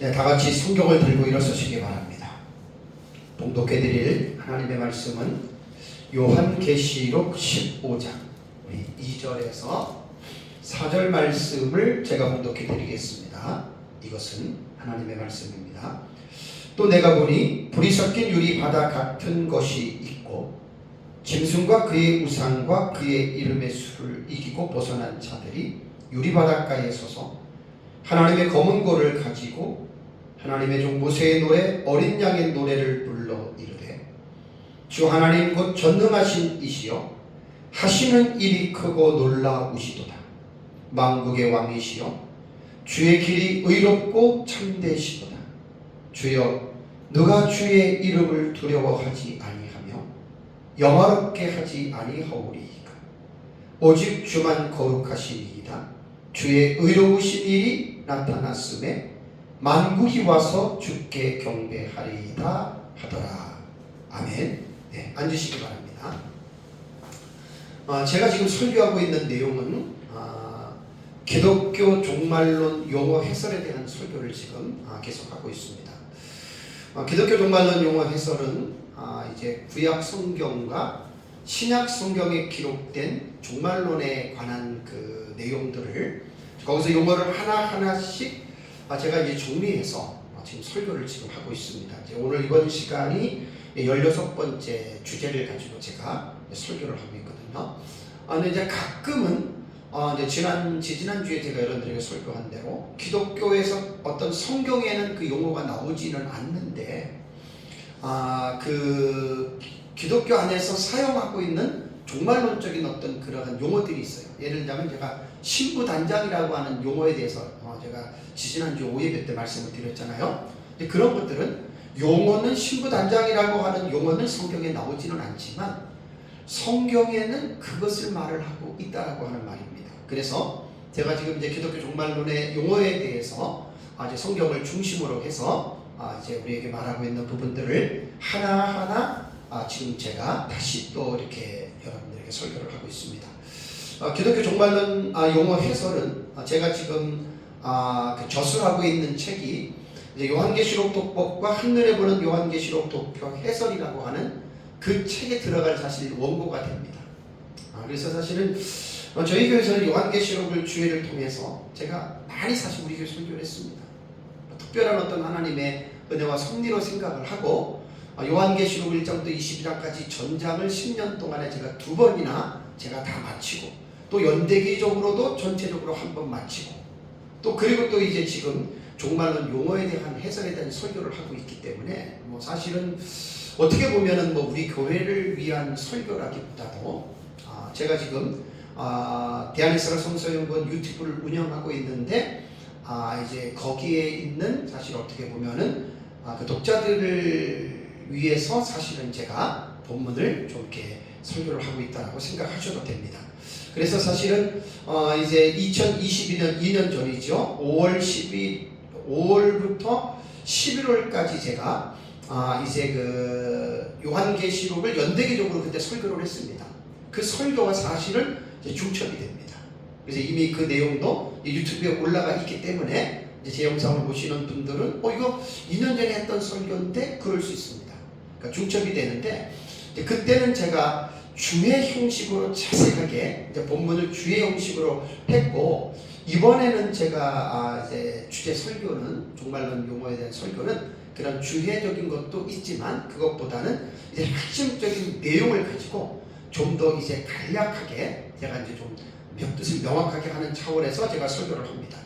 네, 다 같이 성경을 들고 일어서시기 바랍니다. 봉독해드릴 하나님의 말씀은 요한계시록 15장 우리 2절에서 4절 말씀을 제가 봉독해드리겠습니다. 이것은 하나님의 말씀입니다. 또 내가 보니 불이 섞인 유리 바다 같은 것이 있고 짐승과 그의 우상과 그의 이름의 수를 이기고 벗어난 자들이 유리 바닷가에 서서 하나님의 검은 고를 가지고 하나님의 종 모세의 노래 어린 양의 노래를 불러 이르되 주 하나님 곧 전능하신 이시여 하시는 일이 크고 놀라우시도다. 만국의 왕이시여 주의 길이 의롭고 참되시도다. 주여 누가 주의 이름을 두려워하지 아니하며 영화롭게 하지 아니하오리이까. 오직 주만 거룩하시니이다. 주의 의로우신 일이 나타났음에 만국이 와서 주께 경배하리이다 하더라. 아멘. 네, 앉으시기 바랍니다. 제가 지금 설교하고 있는 내용은 기독교 종말론 용어 해설에 대한 설교를 지금 계속하고 있습니다. 기독교 종말론 용어 해설은 이제 구약 성경과 신약 성경에 기록된 종말론에 관한 그 내용들을 거기서 용어를 하나하나씩 제가 이제 정리해서 지금 설교를 지금 하고 있습니다. 이제 오늘 이번 시간이 16번째 주제를 가지고 제가 설교를 하고 있거든요. 근데 이제 가끔은 이제 지난주에 제가 여러분들에게 설교한 대로 기독교에서 어떤 성경에는 그 용어가 나오지는 않는데 그 기독교 안에서 사용하고 있는 종말론적인 어떤 그러한 용어들이 있어요. 예를 들자면 제가 신부단장이라고 하는 용어에 대해서 제가 지난주 5예배 때 말씀을 드렸잖아요. 근데 그런 것들은 용어는 신부단장이라고 하는 용어는 성경에 나오지는 않지만 성경에는 그것을 말을 하고 있다라고 하는 말입니다. 그래서 제가 지금 이제 기독교 종말론의 용어에 대해서 이제 성경을 중심으로 해서 이제 우리에게 말하고 있는 부분들을 하나하나 지금 제가 다시 또 이렇게 여러분들에게 설교를 하고 있습니다. 기독교 종말론 용어 해설은 제가 지금 그 저술하고 있는 책이 이제 요한계시록 독법과 한눈에 보는 요한계시록 독표 해설이라고 하는 그 책에 들어갈 사실 원고가 됩니다. 그래서 사실은 저희 교회에서는 요한계시록을 주회를 통해서 제가 많이 사실 우리 교회 설교를 했습니다. 특별한 어떤 하나님의 은혜와 섭리로 생각을 하고 요한계시록 1장부터 22장까지 전장을 10년 동안에 제가 2번이나 제가 다 마치고 또 연대기적으로도 전체적으로 한 번 마치고 또 그리고 또 이제 지금 종말론 용어에 대한 해설에 대한 설교를 하고 있기 때문에 사실은 어떻게 보면은 우리 교회를 위한 설교라기보다도 제가 지금 대한이스라엘 성서연구원 유튜브를 운영하고 있는데 이제 거기에 있는 사실 어떻게 보면은 그 독자들을 위해서 사실은 제가 본문을 좀 이렇게 설교를 하고 있다라고 생각하셔도 됩니다. 그래서 사실은 이제 2022년 2년 전이죠. 5월부터 11월까지 제가 이제 그 요한계시록을 연대기적으로 그때 설교를 했습니다. 그 설교가 사실은 이제 중첩이 됩니다. 그래서 이미 그 내용도 유튜브에 올라가 있기 때문에 이제 제 영상을 보시는 분들은 이거 2년 전에 했던 설교인데 그럴 수 있습니다. 그러니까 중첩이 되는데 이제 그때는 제가 주의 형식으로 자세하게 이제 본문을 주의 형식으로 했고 이번에는 제가 이제 주제 설교는 종말론 용어에 대한 설교는 그런 주혜적인 것도 있지만 그것보다는 이제 핵심적인 내용을 가지고 좀 더 이제 간략하게 제가 이제 좀 뜻을 명확하게 하는 차원에서 제가 설교를 합니다.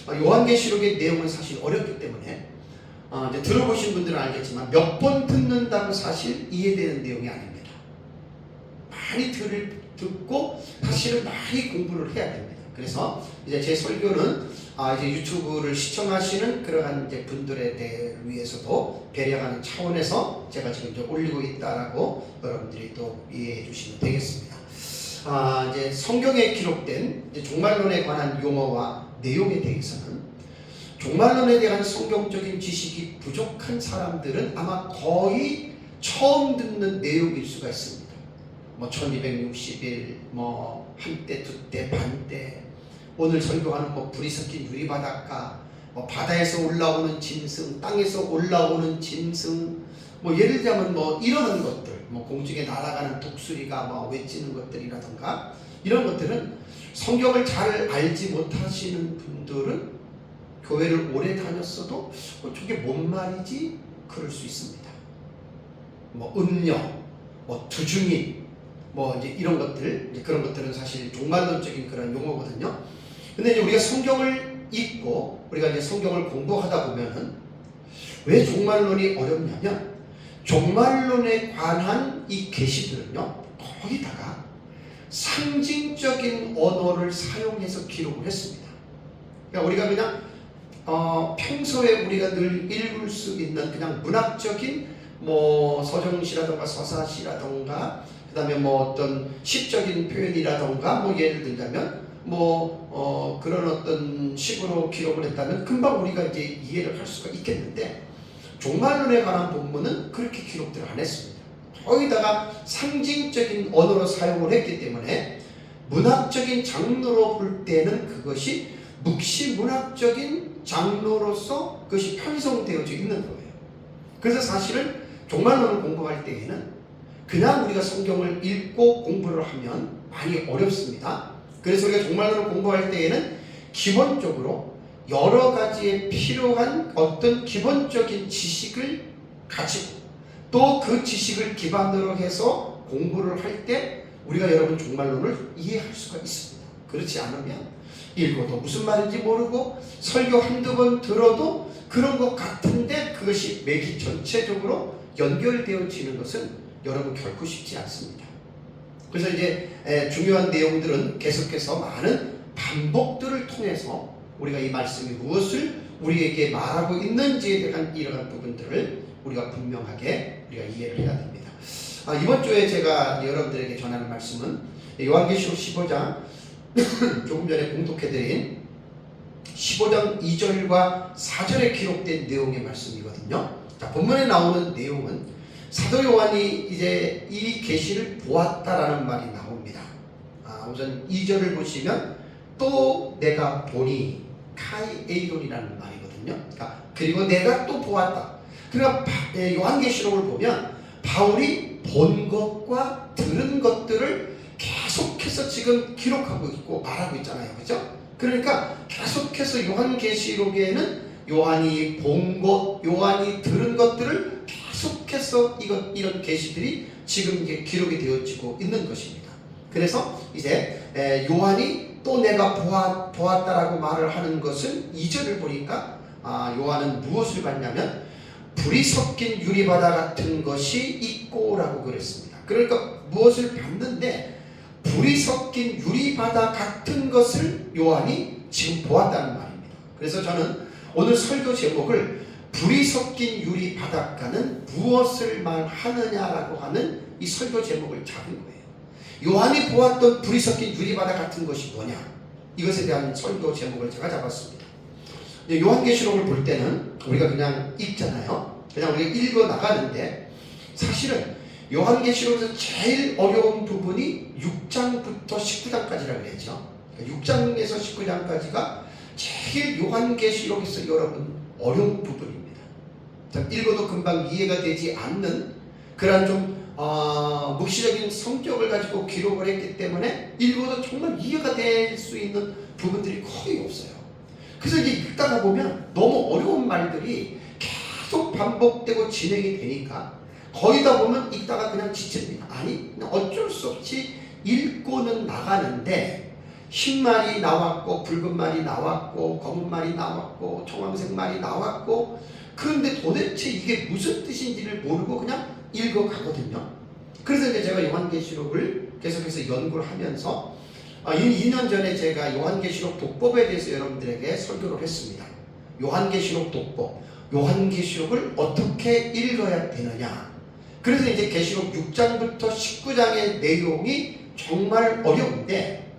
요한계시록의 내용은 사실 어렵기 때문에 이제 들어보신 분들은 알겠지만 몇 번 듣는다고 사실 이해되는 내용이 아닙니다. 많이 듣고 사실은 많이 공부를 해야 됩니다. 그래서 이제 제 설교는 이제 유튜브를 시청하시는 그러한 이제 분들에 대해 위해서도 배려하는 차원에서 제가 지금 이제 올리고 있다라고 여러분들이 또 이해해 주시면 되겠습니다. 이제 성경에 기록된 이제 종말론에 관한 용어와 내용에 대해서는 종말론에 대한 성경적인 지식이 부족한 사람들은 아마 거의 처음 듣는 내용일 수가 있습니다. 1260일, 한때, 두때, 반때, 오늘 설교하는 불이 섞인 유리바닷가, 뭐 바다에서 올라오는 짐승, 땅에서 올라오는 짐승, 뭐 예를 들자면 뭐 이런 것들, 뭐 공중에 날아가는 독수리가 뭐 외치는 것들이라던가 이런 것들은 성경을 잘 알지 못하시는 분들은 교회를 오래 다녔어도 저게 뭔 말이지? 그럴 수 있습니다. 뭐 음녀, 뭐 두중이, 뭐 이제 이런 것들, 이제 그런 것들은 사실 종말론적인 그런 용어거든요. 근데 이제 우리가 성경을 읽고 우리가 이제 성경을 공부하다 보면은 왜 종말론이 어렵냐면 종말론에 관한 이 계시들은요 거기다가 상징적인 언어를 사용해서 기록을 했습니다. 그러니까 우리가 그냥 평소에 우리가 늘 읽을 수 있는 그냥 문학적인 뭐 서정시라던가 서사시라던가 그 다음에 뭐 어떤 시적인 표현이라던가 뭐 예를 들자면 뭐 그런 어떤 식으로 기록을 했다면 금방 우리가 이제 이해를 할 수가 있겠는데 종말론에 관한 본문은 그렇게 기록들을 안 했습니다. 거기다가 상징적인 언어로 사용을 했기 때문에 문학적인 장르로 볼 때는 그것이 묵시문학적인 장르로서 그것이 편성되어져 있는 거예요. 그래서 사실은 종말론을 공부할 때에는 그냥 우리가 성경을 읽고 공부를 하면 많이 어렵습니다. 그래서 우리가 종말론을 공부할 때에는 기본적으로 여러 가지에 필요한 어떤 기본적인 지식을 가지고 또 그 지식을 기반으로 해서 공부를 할 때 우리가 여러분 종말론을 이해할 수가 있습니다. 그렇지 않으면 읽어도 무슨 말인지 모르고 설교 한두 번 들어도 그런 것 같은데 그것이 맥이 전체적으로 연결되어지는 것은 여러분 결코 쉽지 않습니다. 그래서 이제 중요한 내용들은 계속해서 많은 반복들을 통해서 우리가 이 말씀이 무엇을 우리에게 말하고 있는지에 대한 이러한 부분들을 우리가 분명하게 우리가 이해를 해야 됩니다. 이번 주에 제가 여러분들에게 전하는 말씀은 요한계시록 15장 조금 전에 공독해드린 15장 2절과 4절에 기록된 내용의 말씀이거든요. 자, 본문에 나오는 내용은 사도 요한이 이제 이 계시를 보았다라는 말이 나옵니다. 우선 2절을 보시면 또 내가 보니 카이에이돈이라는 말이거든요. 그리고 내가 또 보았다. 그러니까 요한계시록을 보면 바울이 본 것과 들은 것들을 계속해서 지금 기록하고 있고 말하고 있잖아요. 그죠? 그러니까 계속해서 요한계시록에는 요한이 본 것, 요한이 들은 것들을 계속해서 이런 계시들이 지금 이제 기록이 되어지고 있는 것입니다. 그래서 이제 요한이 또 내가 보았다라고 말을 하는 것은 2절을 보니까 요한은 무엇을 봤냐면 불이 섞인 유리바다 같은 것이 있고라고 그랬습니다. 그러니까 무엇을 봤는데 불이 섞인 유리바다 같은 것을 요한이 지금 보았다는 말입니다. 그래서 저는 오늘 설교 제목을 불이 섞인 유리바닷가는 무엇을 말하느냐라고 하는 이 설교 제목을 잡은 거예요. 요한이 보았던 불이 섞인 유리바다 같은 것이 뭐냐? 이것에 대한 설교 제목을 제가 잡았습니다. 요한계시록을 볼 때는 우리가 그냥 읽잖아요. 그냥 우리가 읽어 나가는데 사실은 요한계시록에서 제일 어려운 부분이 6장부터 19장까지라고 그랬죠. 6장에서 19장까지가 제일 요한계시록에서 여러분 어려운 부분입니다. 읽어도 금방 이해가 되지 않는 그런 좀 묵시적인 성격을 가지고 기록을 했기 때문에 읽어도 정말 이해가 될 수 있는 부분들이 거의 없어요. 그래서 이제 읽다가 보면 너무 어려운 말들이 계속 반복되고 진행이 되니까 거의 다 보면 읽다가 그냥 지칩니다. 아니 어쩔 수 없이 읽고는 나가는데 흰 말이 나왔고 붉은 말이 나왔고 검은 말이 나왔고 청황색 말이 나왔고 그런데 도대체 이게 무슨 뜻인지를 모르고 그냥 읽어가거든요. 그래서 이제 제가 요한계시록을 계속해서 연구를 하면서 2년 전에 제가 요한계시록 독법에 대해서 여러분들에게 설교를 했습니다. 요한계시록 독법, 요한계시록을 어떻게 읽어야 되느냐. 그래서 이제 계시록 6장부터 19장의 내용이 정말 어려운데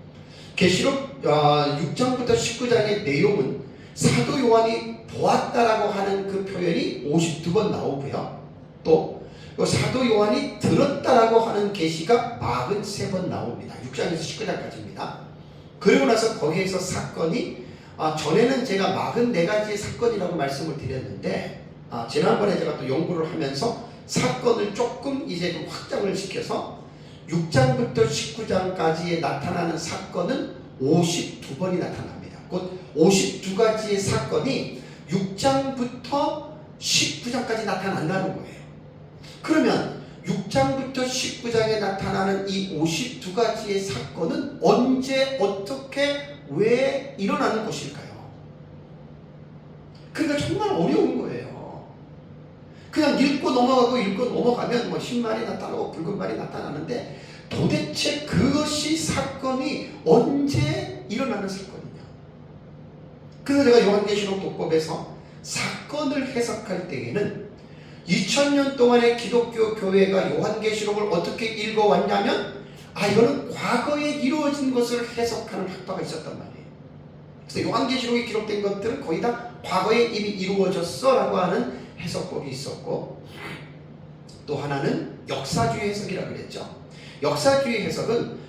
계시록 6장부터 19장의 내용은 사도 요한이 보았다라고 하는 그 표현이 52번 나오고요. 또 사도 요한이 들었다라고 하는 계시가 43번 나옵니다. 6장에서 19장까지입니다. 그리고 나서 거기에서 사건이 전에는 제가 44가지의 사건이라고 말씀을 드렸는데 지난번에 제가 또 연구를 하면서 사건을 조금 이제 좀 확장을 시켜서 6장부터 19장까지에 나타나는 사건은 52번이 나타납니다. 곧 52가지의 사건이 6장부터 19장까지 나타난다는 거예요. 그러면 6장부터 19장에 나타나는 이 52가지의 사건은 언제 어떻게 왜 일어나는 것일까요? 그러니까 정말 어려운 거예요. 그냥 읽고 넘어가면 뭐 흰 말이 나타나고 붉은 말이 나타나는데 도대체 그것이 사건이 언제 일어나는 사건이냐. 그래서 제가 요한계시록 독법에서 사건을 해석할 때에는 2000년 동안의 기독교 교회가 요한계시록을 어떻게 읽어왔냐면 이거는 과거에 이루어진 것을 해석하는 학파가 있었단 말이에요. 그래서 요한계시록에 기록된 것들은 거의 다 과거에 이미 이루어졌어 라고 하는 해석법이 있었고, 또 하나는 역사주의 해석이라고 그랬죠. 역사주의 해석은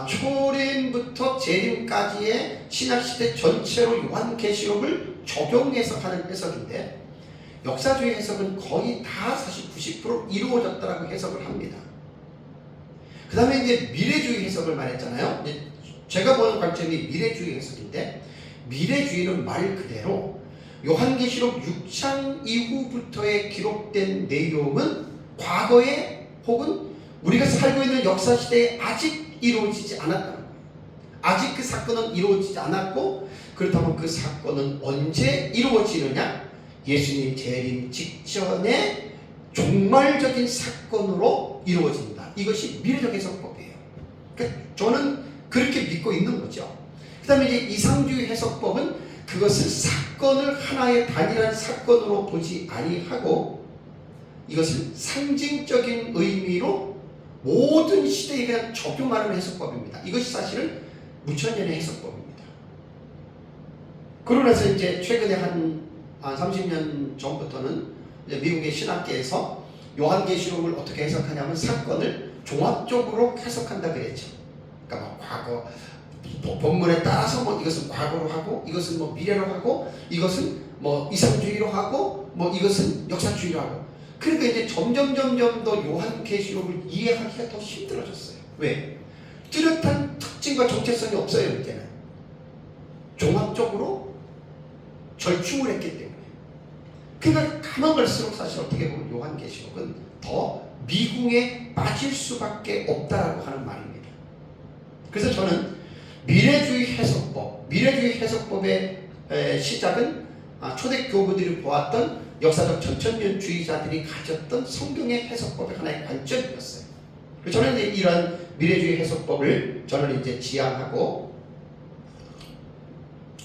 초림부터 재림까지의 신약시대 전체로 요한계시록을 적용해서 하는 해석인데, 역사주의 해석은 거의 다 사실 90% 이루어졌다라고 해석을 합니다. 그 다음에 이제 미래주의 해석을 말했잖아요. 제가 보는 관점이 미래주의 해석인데, 미래주의는 말 그대로 요한계시록 6장 이후부터의 기록된 내용은 과거에 혹은 우리가 살고 있는 역사시대에 아직 이루어지지 않았다는 거예요. 아직 그 사건은 이루어지지 않았고, 그렇다면 그 사건은 언제 이루어지느냐? 예수님 재림 직전에 종말적인 사건으로 이루어진다. 이것이 미래적 해석법이에요. 그러니까 저는 그렇게 믿고 있는 거죠. 그 다음에 이제 이상주의 해석법은 그것을 사건을 하나의 단일한 사건으로 보지 아니하고 이것을 상징적인 의미로 모든 시대에 그냥 적용하는 해석법입니다. 이것이 사실은 무천년의 해석법입니다. 그러고 나서 이제 최근에 한 30년 전부터는 이제 미국의 신학계에서 요한계시록을 어떻게 해석하냐면 사건을 종합적으로 해석한다 그랬죠. 그러니까 뭐 과거 본문에 따라서 뭐 이것은 과거로 하고 이것은 뭐 미래로 하고 이것은 뭐 이상주의로 하고 뭐 이것은 역사주의로 하고. 그러니까 이제 점점 더 요한계시록을 이해하기가 더 힘들어졌어요. 왜? 뚜렷한 특징과 정체성이 없어요. 이제는 종합적으로 절충을 했기 때문에. 그러니까 가만 갈수록 사실 어떻게 보면 요한계시록은 더 미궁에 빠질 수밖에 없다라고 하는 말입니다. 그래서 저는 미래주의 해석법의 시작은 초대 교부들이 보았던 역사적 전천년주의자들이 가졌던 성경의 해석법의 하나의 관점이었어요. 그래서 저는 이제 이런 미래주의 해석법을 저는 이제 지향하고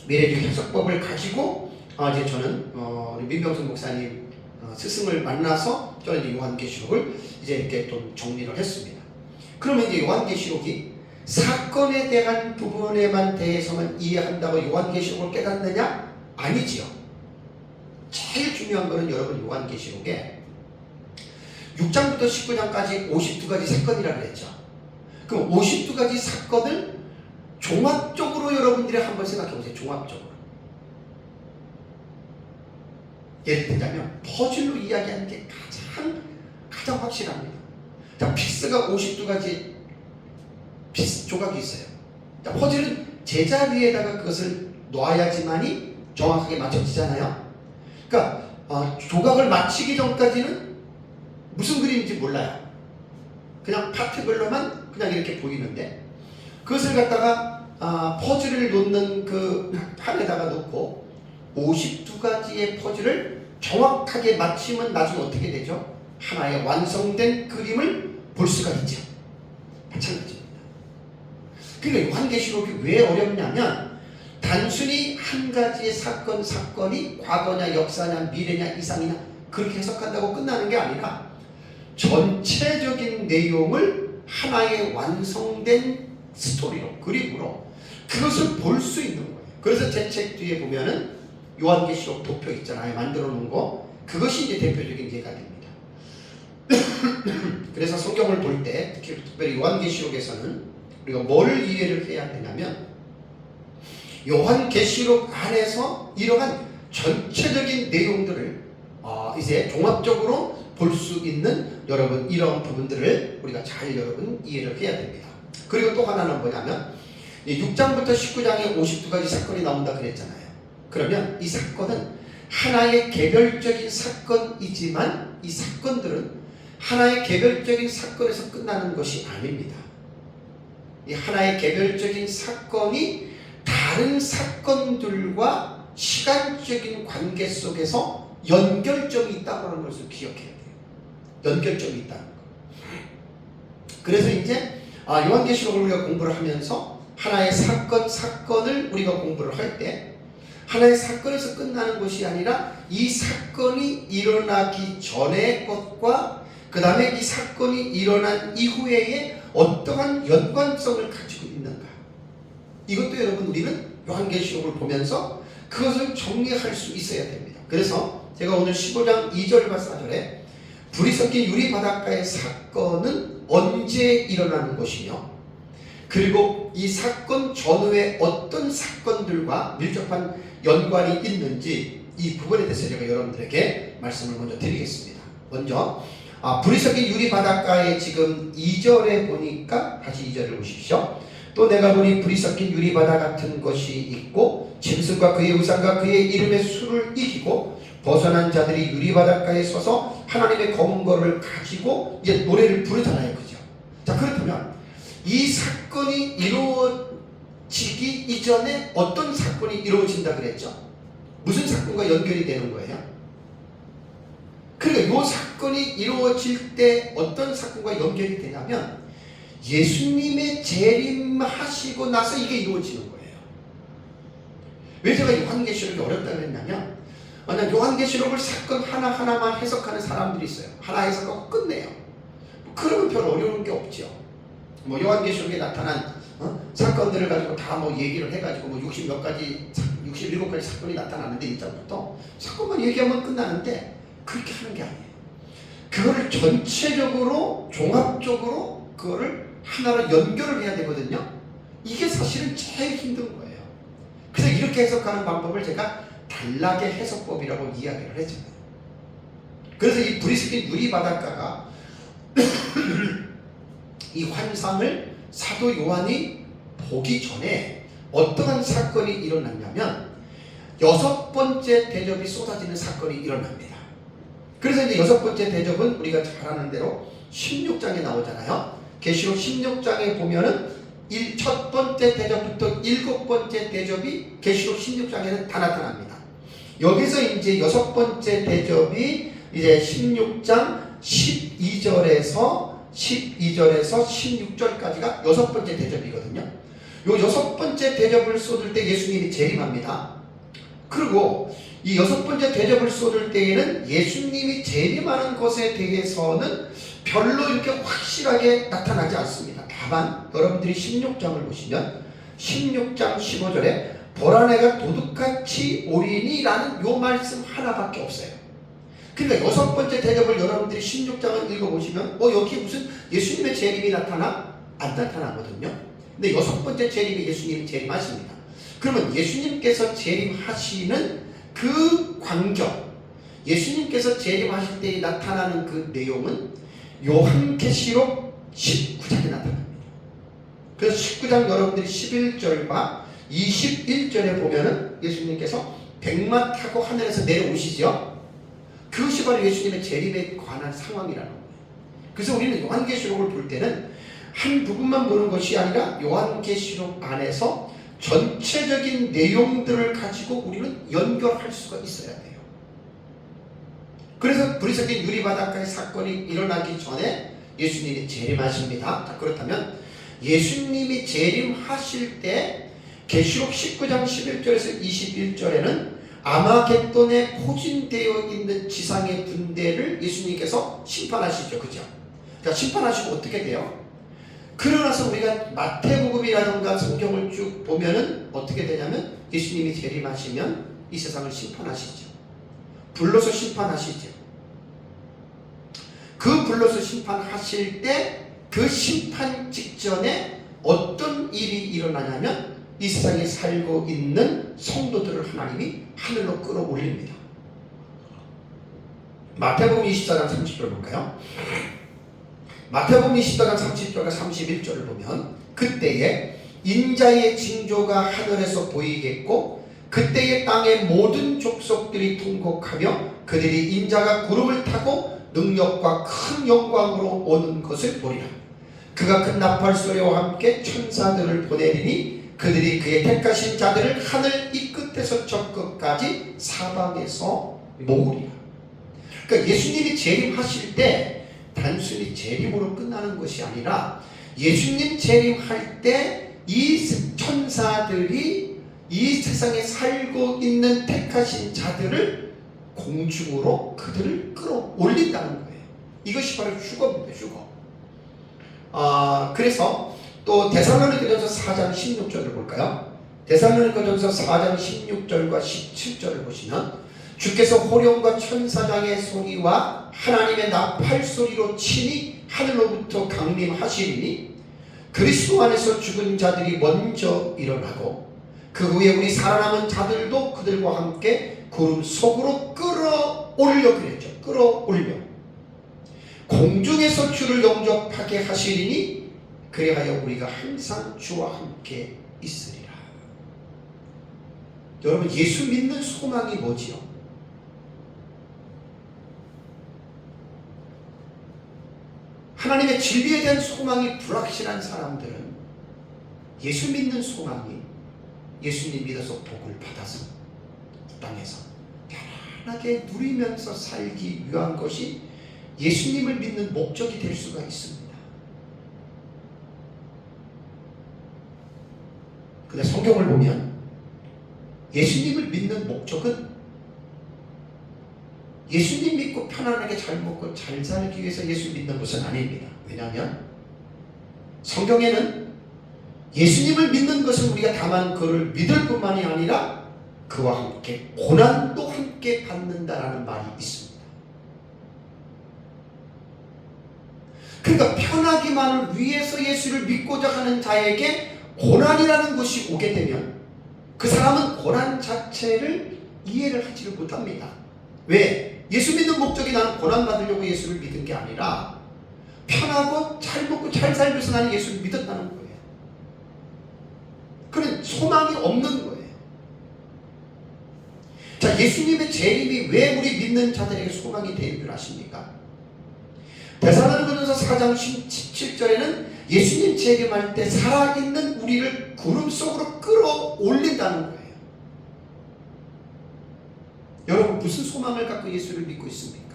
미래주의 해석법을 가지고 이제 저는 우리 민병선 목사님 스승을 만나서 저는 이제 요한계시록을 이제 이렇게 좀 정리를 했습니다. 그러면 이제 요한계시록이 사건에 대한 부분에만 대해서만 이해한다고 요한계시록을 깨닫느냐? 아니지요. 제일 중요한 거는 여러분 요한계시록에 6장부터 19장까지 52가지 사건이라고 했죠. 그럼 52가지 사건을 종합적으로 여러분들이 한번 생각해 보세요. 종합적으로. 예를 들자면 퍼즐로 이야기하는 게 가장 확실합니다. 자, 피스가 52가지 피스 조각이 있어요. 자, 퍼즐은 제자리에다가 그것을 놓아야지만이 정확하게 맞춰지잖아요. 그러니까 조각을 맞히기 전까지는 무슨 그림인지 몰라요. 그냥 파트별로만 그냥 이렇게 보이는데 그것을 갖다가 퍼즐을 놓는 그 판에다가 놓고 52가지의 퍼즐을 정확하게 맞추면 나중에 어떻게 되죠? 하나의 완성된 그림을 볼 수가 있죠. 마찬가지입니다. 그러니까 요한계시록이 왜 어렵냐면 단순히 한 가지의 사건이 과거냐 역사냐 미래냐 이상이냐 그렇게 해석한다고 끝나는 게 아니라 전체적인 내용을 하나의 완성된 스토리로 그림으로 그것을 볼 수 있는 거예요. 그래서 제 책 뒤에 보면은 요한계시록 도표 있잖아요. 만들어 놓은 거. 그것이 이제 대표적인 예가 됩니다. 그래서 성경을 볼 때 특히 특별히 요한계시록에서는 우리가 뭘 이해를 해야 되냐면 요한계시록 안에서 이러한 전체적인 내용들을 이제 종합적으로 볼 수 있는 여러분 이런 부분들을 우리가 잘 여러분 이해를 해야 됩니다. 그리고 또 하나는 뭐냐면 6장부터 19장에 52가지 사건이 나온다 그랬잖아요. 그러면 이 사건은 하나의 개별적인 사건이지만 이 사건들은 하나의 개별적인 사건에서 끝나는 것이 아닙니다. 이 하나의 개별적인 사건이 다른 사건들과 시간적인 관계 속에서 연결점이 있다는 것을 기억해야 돼요. 연결점이 있다는 거. 그래서 이제 요한계시록을 우리가 공부를 하면서 하나의 사건을 우리가 공부를 할 때 하나의 사건에서 끝나는 것이 아니라 이 사건이 일어나기 전의 것과 그 다음에 이 사건이 일어난 이후에 어떠한 연관성을 가지고 있는가, 이것도 여러분 우리는 요한계시록을 보면서 그것을 정리할 수 있어야 됩니다. 그래서 제가 오늘 15장 2절과 4절에 불이 섞인 유리바닷가의 사건은 언제 일어나는 것이며, 그리고 이 사건 전후에 어떤 사건들과 밀접한 연관이 있는지 이 부분에 대해서 제가 여러분들에게 말씀을 먼저 드리겠습니다. 먼저 불이 섞인 유리바닷가에 지금 2절에 보니까 다시 2절을 보십시오. 또 내가 보니 불이 섞인 유리바다 같은 것이 있고 짐승과 그의 우상과 그의 이름의 수를 이기고 벗어난 자들이 유리바닷가에 서서 하나님의 검은 거를 가지고 이제 노래를 부르잖아요. 그죠? 자, 그렇다면 이 사건이 이루어지기 이전에 어떤 사건이 이루어진다 그랬죠? 무슨 사건과 연결이 되는 거예요? 그러니까 이 사건이 이루어질 때 어떤 사건과 연결이 되냐면 예수님의 재림하시고 나서 이게 이루어지는 거예요. 왜 제가 요한계시록이 어렵다고 했냐면, 만약 요한계시록을 사건 하나하나만 해석하는 사람들이 있어요. 하나 해석하고 끝내요. 그러면 별 어려운 게 없죠. 요한계시록에 나타난 사건들을 가지고 다 얘기를 해가지고 60몇 가지, 67가지 사건이 나타나는데 일단부터 사건만 얘기하면 끝나는데 그렇게 하는 게 아니에요. 그거를 전체적으로 종합적으로 그거를 하나로 연결을 해야 되거든요. 이게 사실은 제일 힘든 거예요. 그래서 이렇게 해석하는 방법을 제가 단락의 해석법이라고 이야기를 했잖아요. 그래서 이 불이 섞인 유리바닷가가 이 환상을 사도 요한이 보기 전에 어떠한 사건이 일어났냐면 6번째 대접이 쏟아지는 사건이 일어납니다. 그래서 이제 6번째 대접은 우리가 잘 아는 대로 16장에 나오잖아요. 계시록 16장에 보면은 첫 번째 대접부터 7번째 대접이 계시록 16장에는 다 나타납니다. 여기서 이제 6번째 대접이 이제 16장 12절에서 16절까지가 6번째 대접이거든요. 요 6번째 대접을 쏟을 때 예수님이 재림합니다. 그리고 이 6번째 대접을 쏟을 때에는 예수님이 재림하는 것에 대해서는 별로 이렇게 확실하게 나타나지 않습니다. 다만 여러분들이 16장을 보시면 16장 15절에 보라 내가 도둑같이 오리니라는 요 말씀 하나밖에 없어요. 그러니까 6번째 대접을 여러분들이 16장을 읽어보시면 여기 무슨 예수님의 재림이 나타나? 안 나타나거든요. 근데 6번째 재림이 예수님이 재림하십니다. 그러면 예수님께서 재림하시는 그 광경, 예수님께서 재림하실 때 나타나는 그 내용은 요한계시록 19장에 나타납니다. 그래서 19장 여러분들이 11절과 21절에 보면은 예수님께서 백마 타고 하늘에서 내려오시죠. 그것이 바로 예수님의 재림에 관한 상황이라는 거예요. 그래서 우리는 요한계시록을 볼 때는 한 부분만 보는 것이 아니라 요한계시록 안에서 전체적인 내용들을 가지고 우리는 연결할 수가 있어야 돼요. 그래서 불이 섞인 유리바닷가의 사건이 일어나기 전에 예수님이 재림하십니다. 자, 그렇다면 예수님이 재림하실 때 계시록 19장 11절에서 21절에는 아마겟돈에 포진되어 있는 지상의 군대를 예수님께서 심판하시죠. 그죠? 자, 심판하시고 어떻게 돼요? 그러나서 우리가 마태복음이라던가 성경을 쭉 보면은 어떻게 되냐면 예수님이 재림하시면 이 세상을 심판하시죠. 불러서 심판하시죠. 그 불러서 심판하실 때 그 심판 직전에 어떤 일이 일어나냐면 이 세상에 살고 있는 성도들을 하나님이 하늘로 끌어올립니다. 마태복음 24장 30절 볼까요? 마태복음 24장 30절과 31절을 보면 그때에 인자의 징조가 하늘에서 보이겠고 그때에 땅의 모든 족속들이 통곡하며 그들이 인자가 구름을 타고 능력과 큰 영광으로 오는 것을 보리라. 그가 큰 나팔 소리와 함께 천사들을 보내리니 그들이 그의 택하신 자들을 하늘 이 끝에서 저 끝까지 사방에서 모으리라. 그러니까 예수님이 재림하실 때 단순히 재림으로 끝나는 것이 아니라 예수님 재림할 때 이 천사들이 이 세상에 살고 있는 택하신 자들을 공중으로 그들을 끌어올린다는 거예요. 이것이 바로 휴거입니다. 휴거. 그래서 또 데살로니가전서 4장 16절을 볼까요? 데살로니가전서 4장 16절과 17절을 보시면 주께서 호령과 천사장의 소리와 하나님의 나팔 소리로 친히 하늘로부터 강림하시리니 그리스도 안에서 죽은 자들이 먼저 일어나고 그 후에 우리 살아남은 자들도 그들과 함께 구름 속으로 끌어올려 그랬죠. 끌어올려 공중에서 주를 영접하게 하시리니 그리하여 우리가 항상 주와 함께 있으리라. 여러분, 예수 믿는 소망이 뭐지요? 하나님의 진리에 대한 소망이 불확실한 사람들은 예수 믿는 소망이 예수님 믿어서 복을 받아서 이 땅에서 편안하게 누리면서 살기 위한 것이 예수님을 믿는 목적이 될 수가 있습니다. 근데 성경을 보면 예수님을 믿는 목적은 예수님 믿고 편안하게 잘 먹고 잘 살기 위해서 예수 믿는 것은 아닙니다. 왜냐하면 성경에는 예수님을 믿는 것은 우리가 다만 그를 믿을 뿐만이 아니라 그와 함께 고난도 함께 받는다라는 말이 있습니다. 그러니까 편하기만을 위해서 예수를 믿고자 하는 자에게 고난이라는 것이 오게 되면 그 사람은 고난 자체를 이해를 하지를 못합니다. 왜? 예수 믿는 목적이 나는 고난 받으려고 예수를 믿은 게 아니라 편하고 잘 먹고 잘 살기 위해서 나는 예수를 믿었다는 거예요. 그런 소망이 없는 거예요. 자, 예수님의 재림이 왜 우리 믿는 자들에게 소망이 되는 줄 아십니까? 데살로니가전서 4장 17절에는 예수님 재림할 때 살아있는 우리를 구름 속으로 끌어올린다는 거예요. 여러분, 무슨 소망을 갖고 예수를 믿고 있습니까?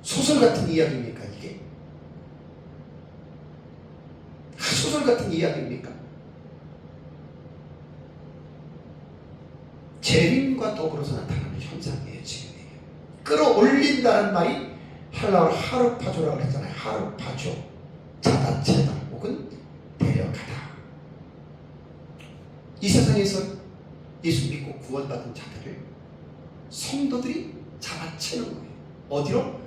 소설 같은 이야기입니까, 이게? 소설 같은 이야기입니까? 재림과 더불어서 나타나는 현상이에요, 지금 이게. 끌어올린다는 말이 헬라어로 하르파조라고 했잖아요. 하르파조. 잡아채다 혹은 데려가다. 이 세상에서 예수 믿고 구원받은 자들을 성도들이 잡아채는 거예요. 어디로?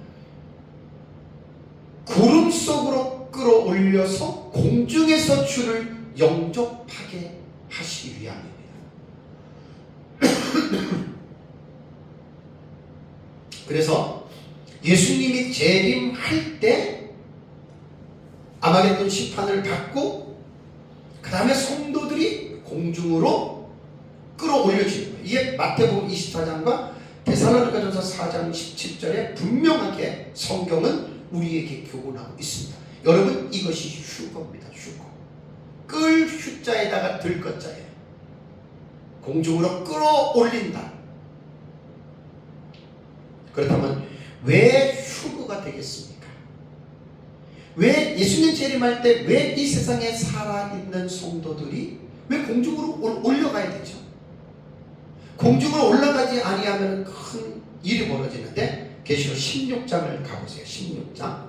구름 속으로 끌어올려서 공중에서 주를 영접하게 하시기 위함입니다. 그래서 예수님이 재림할 때 아마겟돈 심판을 받고 그 다음에 성도들이 공중으로 끌어올려지는 거예요. 이게 마태복음 24장과 데살로니가전서 4장 17절에 분명하게 성경은 우리에게 교훈하고 있습니다. 여러분, 이것이 휴거입니다. 휴거. 끌 휴자에다가 들 것자예요. 공중으로 끌어올린다. 그렇다면 왜 휴거가 되겠습니까? 왜 예수님 재림할 때 왜 이 세상에 살아있는 성도들이 왜 공중으로 올라가야 되죠? 공중으로 올라가지 아니하면 큰 일이 벌어지는데 계시록 16장을 가보세요. 16장.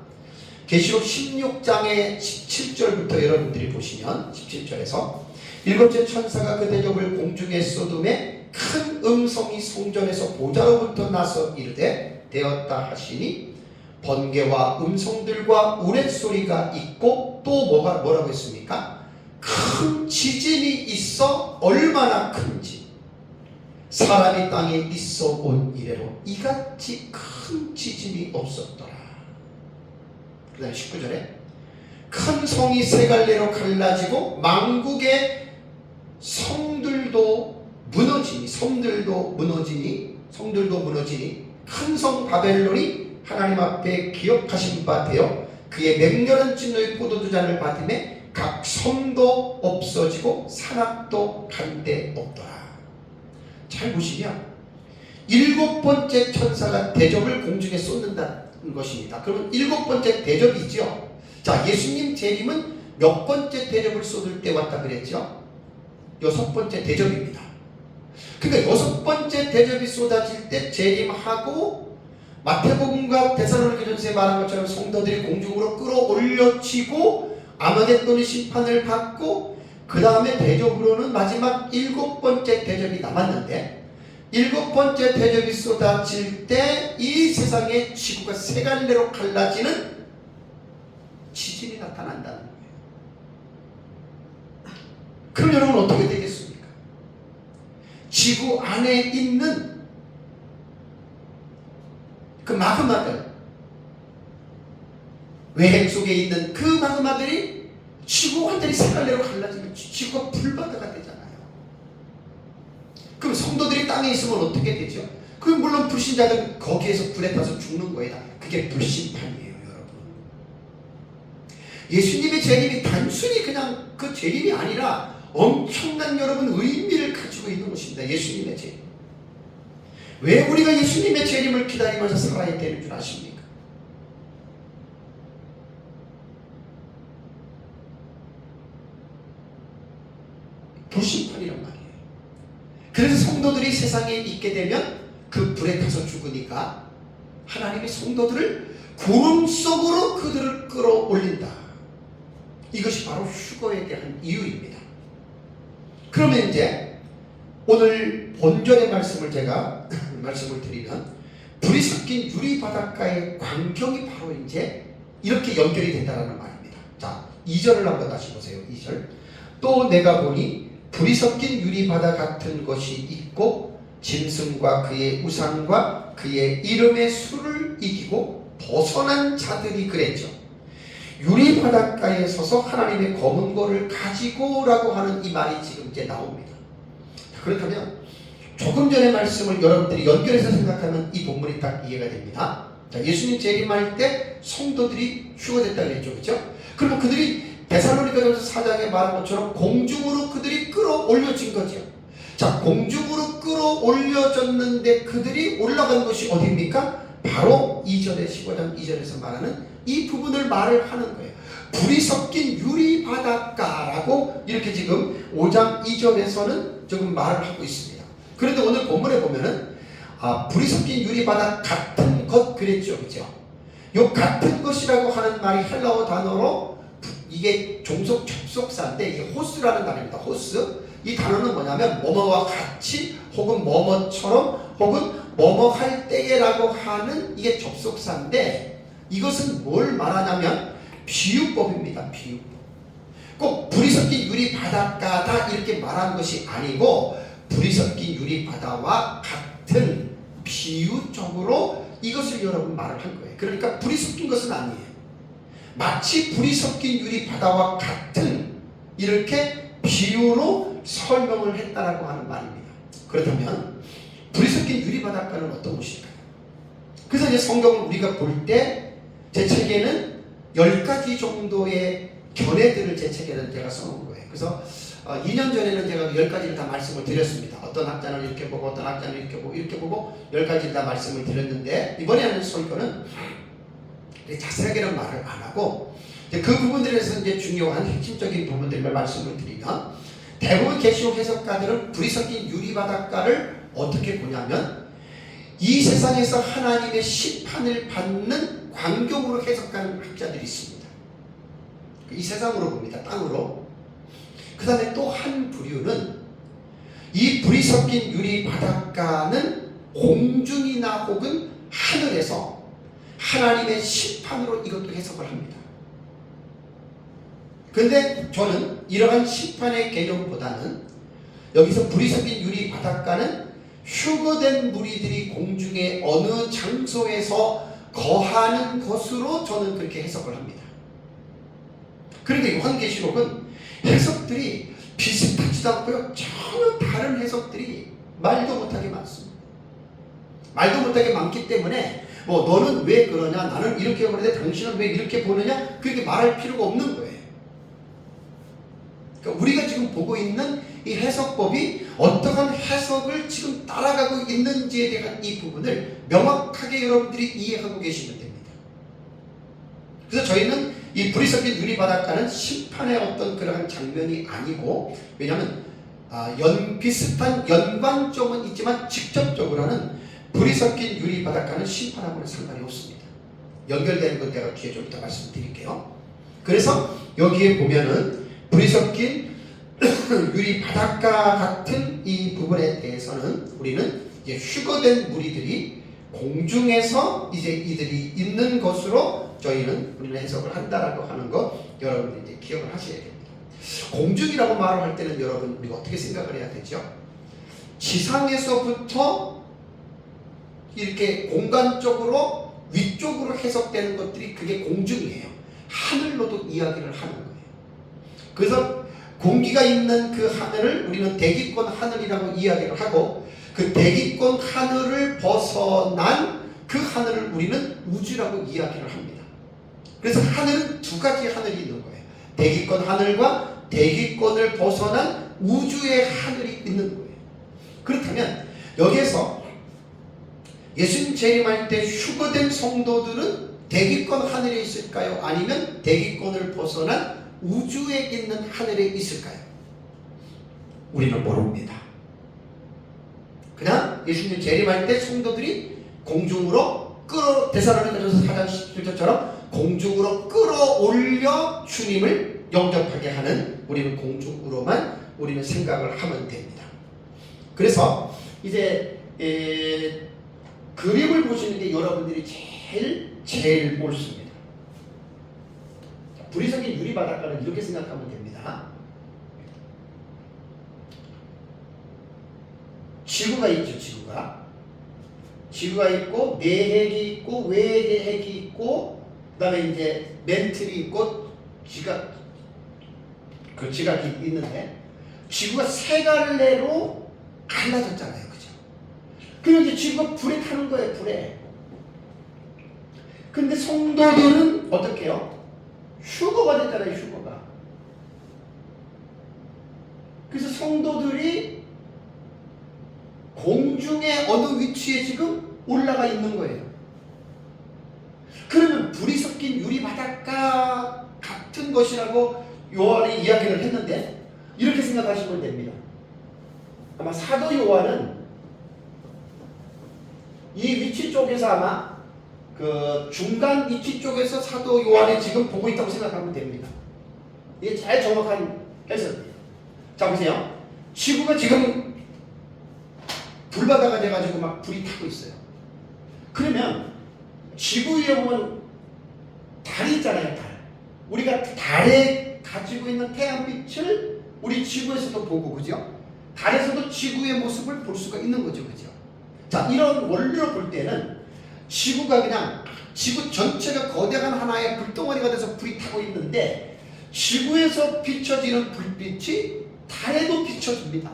계시록 16장의 17절부터 여러분들이 보시면 17절에서 일곱째 천사가 그 대접을 공중에 쏟음에 큰 음성이 성전에서 보좌로부터 나서 이르되 되었다 하시니 번개와 음성들과 우레소리가 있고 또 뭐라고 했습니까? 큰 지진이 있어 얼마나 큰지 사람이 땅에 있어 온 이래로 이같이 큰 지진이 없었더라. 그 다음에 19절에 큰 성이 세 갈래로 갈라지고 만국의 성들도 무너지니 큰 성 바벨론이 하나님 앞에 기억하신 바 되어 그의 맹렬한 진노의 포도주잔을 받음에 각 섬도 없어지고 산악도 간데 없더라. 잘 보시면 7번째 천사가 대접을 공중에 쏟는다는 것입니다. 그러면 7번째 대접이죠. 자, 예수님 재림은 몇 번째 대접을 쏟을 때 왔다 그랬죠? 6번째 대접입니다. 그러니까 6번째 대접이 쏟아질 때 재림하고 마태복음과 데살로니가전서에 말한 것처럼 성도들이 공중으로 끌어올려지고 아마겟돈의 심판을 받고 그 다음에 대접으로는 마지막 7번째 대접이 남았는데 7번째 대접이 쏟아질 때 이 세상의 지구가 세 갈래로 갈라지는 지진이 나타난다는 거예요. 그럼 여러분 어떻게 되겠습니까? 지구 안에 있는 그 마그마들, 외핵 속에 있는 그 마그마들이 지구 완전히 세 갈래로 갈라지면 지구가 불바다가 되잖아요. 그럼 성도들이 땅에 있으면 어떻게 되죠? 그 물론 불신자들 거기에서 불에 타서 죽는 거예요. 그게 불심판이에요, 여러분. 예수님의 재림이 단순히 그냥 그 재림이 아니라 엄청난 여러분 의미를 가지고 있는 것입니다. 예수님의 재림. 왜 우리가 예수님의 재림을 기다리면서 살아야 되는 줄 아십니까? 불심판이란 말이에요. 그래서 성도들이 세상에 있게 되면 그 불에 타서 죽으니까 하나님이 성도들을 구름 속으로 그들을 끌어올린다. 이것이 바로 휴거에 대한 이유입니다. 그러면 이제 오늘 본전의 말씀을 제가 말씀을 드리면 불이 섞인 유리 바닷가의 광경이 바로 이제 이렇게 연결이 된다는 말입니다. 자, 2절을 한번 다시 보세요. 2절. 또 내가 보니 불이 섞인 유리 바다 같은 것이 있고 짐승과 그의 우상과 그의 이름의 수를 이기고 벗어난 자들이 그랬죠. 유리 바닷가에 서서 하나님의 검은 고를 가지고라고 하는 이 말이 지금 이제 나옵니다. 그렇다면 조금 전의 말씀을 여러분들이 연결해서 생각하면 이 본문이 딱 이해가 됩니다. 자, 예수님 재림할 때 성도들이 휴거됐다고 했죠, 그렇죠? 그러면 그들이 데살로니가전서 4장에 말한 것처럼 공중으로 그들이 끌어올려진 거죠. 자, 공중으로 끌어올려졌는데 그들이 올라간 곳이 어디입니까? 바로 2절에 15장 2절에서 말하는 이 부분을 말을 하는 거예요. 불이 섞인 유리 바닷가라고 이렇게 지금 5장 2절에서는 지금 말을 하고 있습니다. 그런데 오늘 본문에 보면은 불이 섞인 유리 바다 같은 것 그랬죠, 그렇죠? 요 같은 것이라고 하는 말이 헬라어 단어로 이게 종속 접속사인데 이게 호스라는 단어입니다. 호스. 이 단어는 뭐냐면 뭐뭐와 같이 혹은 뭐뭐처럼 혹은 뭐뭐 할 때에라고 하는 이게 접속사인데 이것은 뭘 말하냐면 비유법입니다. 비유법. 꼭 불이 섞인 유리 바닷가다 이렇게 말하는 것이 아니고 불이 섞인 유리 바다와 같은 비유적으로 이것을 여러분 말을 한 거예요. 그러니까 불이 섞인 것은 아니에요. 마치 불이 섞인 유리 바다와 같은 이렇게 비유로 설명을 했다라고 하는 말입니다. 그렇다면 불이 섞인 유리 바닷가는 어떤 곳일까요? 그래서 이제 성경을 우리가 볼 때 제 책에는 10가지 정도의 견해들을 제 책에는 제가 써놓은 거예요. 그래서 2년 전에는 제가 10가지를 다 말씀을 드렸습니다. 어떤 학자는 이렇게 보고 어떤 학자는 이렇게 보고 10가지를 다 말씀을 드렸는데 이번에 하는 설교는 자세하게는 말을 안 하고 그 부분들에서 이제 중요한 핵심적인 부분들을 말씀을 드리면 대부분 계시록 해석가들은 불이 섞인 유리 바닷가를 어떻게 보냐면 이 세상에서 하나님의 심판을 받는 광경으로 해석하는 학자들이 있습니다. 이 세상으로 봅니다. 땅으로. 그 다음에 또 한 부류는 이 불이 섞인 유리 바닷가는 공중이나 혹은 하늘에서 하나님의 심판으로 이것도 해석을 합니다. 그런데 저는 이러한 심판의 개념보다는 여기서 불이 섞인 유리 바닷가는 휴거된 무리들이 공중의 어느 장소에서 거하는 것으로 저는 그렇게 해석을 합니다. 그런데 요한계시록은 해석들이 비슷하지도 않고요, 전혀 다른 해석들이 말도 못하게 많습니다. 말도 못하게 많기 때문에 너는 왜 그러냐, 나는 이렇게 보는데 당신은 왜 이렇게 보느냐, 그렇게 말할 필요가 없는 거예요. 그러니까 우리가 지금 보고 있는 이 해석법이 어떠한 해석을 지금 따라가고 있는지에 대한 이 부분을 명확하게 여러분들이 이해하고 계시면 됩니다. 그래서 저희는 이 불이 섞인 유리 바닷가는 심판의 어떤 그러한 장면이 아니고, 왜냐하면 비슷한 연관점은 있지만 직접적으로는 불이 섞인 유리 바닷가는 심판하고는 상관이 없습니다. 연결되는 것 제가 뒤에 좀 이따 말씀드릴게요. 그래서 여기에 보면은 불이 섞인 유리 바닷가 같은 이 부분에 대해서는 우리는 이제 휴거된 무리들이 공중에서 이제 이들이 있는 것으로 우리는 해석을 한다라고 하는 거 여러분들이 이제 기억을 하셔야 됩니다. 공중이라고 말을 할 때는 여러분 우리가 어떻게 생각을 해야 되죠? 지상에서부터 이렇게 공간적으로 위쪽으로 해석되는 것들이 그게 공중이에요. 하늘로도 이야기를 하는 거예요. 그래서 공기가 있는 그 하늘을 우리는 대기권 하늘이라고 이야기를 하고, 그 대기권 하늘을 벗어난 그 하늘을 우리는 우주라고 이야기를 합니다. 그래서 하늘은 두 가지 하늘이 있는 거예요. 대기권 하늘과 대기권을 벗어난 우주의 하늘이 있는 거예요. 그렇다면 여기에서 예수님 재림할 때 휴거된 성도들은 대기권 하늘에 있을까요? 아니면 대기권을 벗어난 우주에 있는 하늘에 있을까요? 우리는 모릅니다. 그냥 예수님 재림할 때 성도들이 공중으로 데살로니가전서 4장 17절처럼 공중으로 끌어올려 주님을 영접하게 하는, 우리는 공중으로만 우리는 생각을 하면 됩니다. 그래서 이제 그림을 보시는 게 여러분들이 제일 옳습니다. 불이 섞인 유리 바닷가는 이렇게 생각하면 됩니다. 지구가 있죠. 지구가 있고 내핵이 있고 외핵이 있고, 그 다음에 이제 멘틀이 있고 지각이 있는데, 지구가 세 갈래로 갈라졌잖아요. 그죠? 그리고 이제 지구가 불에 타는 거예요. 불에. 근데 성도들은 어떻게 해요? 휴거가 됐잖아요. 휴거가. 그래서 성도들이 공중의 어느 위치에 지금 올라가 있는 거예요. 그러면 불이 섞인 유리 바닷가 같은 것이라고 요한이 이야기를 했는데, 이렇게 생각하시면 됩니다. 아마 사도 요한은 이 위치 쪽에서 아마 그 중간 위치 쪽에서 사도 요한이 지금 보고 있다고 생각하면 됩니다. 이게 잘 정확한 해석이에요. 자, 보세요. 지구가 지금 불바다가 돼가지고 막 불이 타고 있어요. 그러면 지구 위에 보면 달이 있잖아요. 달. 우리가 달에 가지고 있는 태양빛을 우리 지구에서도 보고, 그죠? 달에서도 지구의 모습을 볼 수가 있는 거죠. 그죠? 자, 이런 원리로 볼 때는 지구가 그냥 지구 전체가 거대한 하나의 불덩어리가 돼서 불이 타고 있는데, 지구에서 비춰지는 불빛이 달에도 비춰집니다.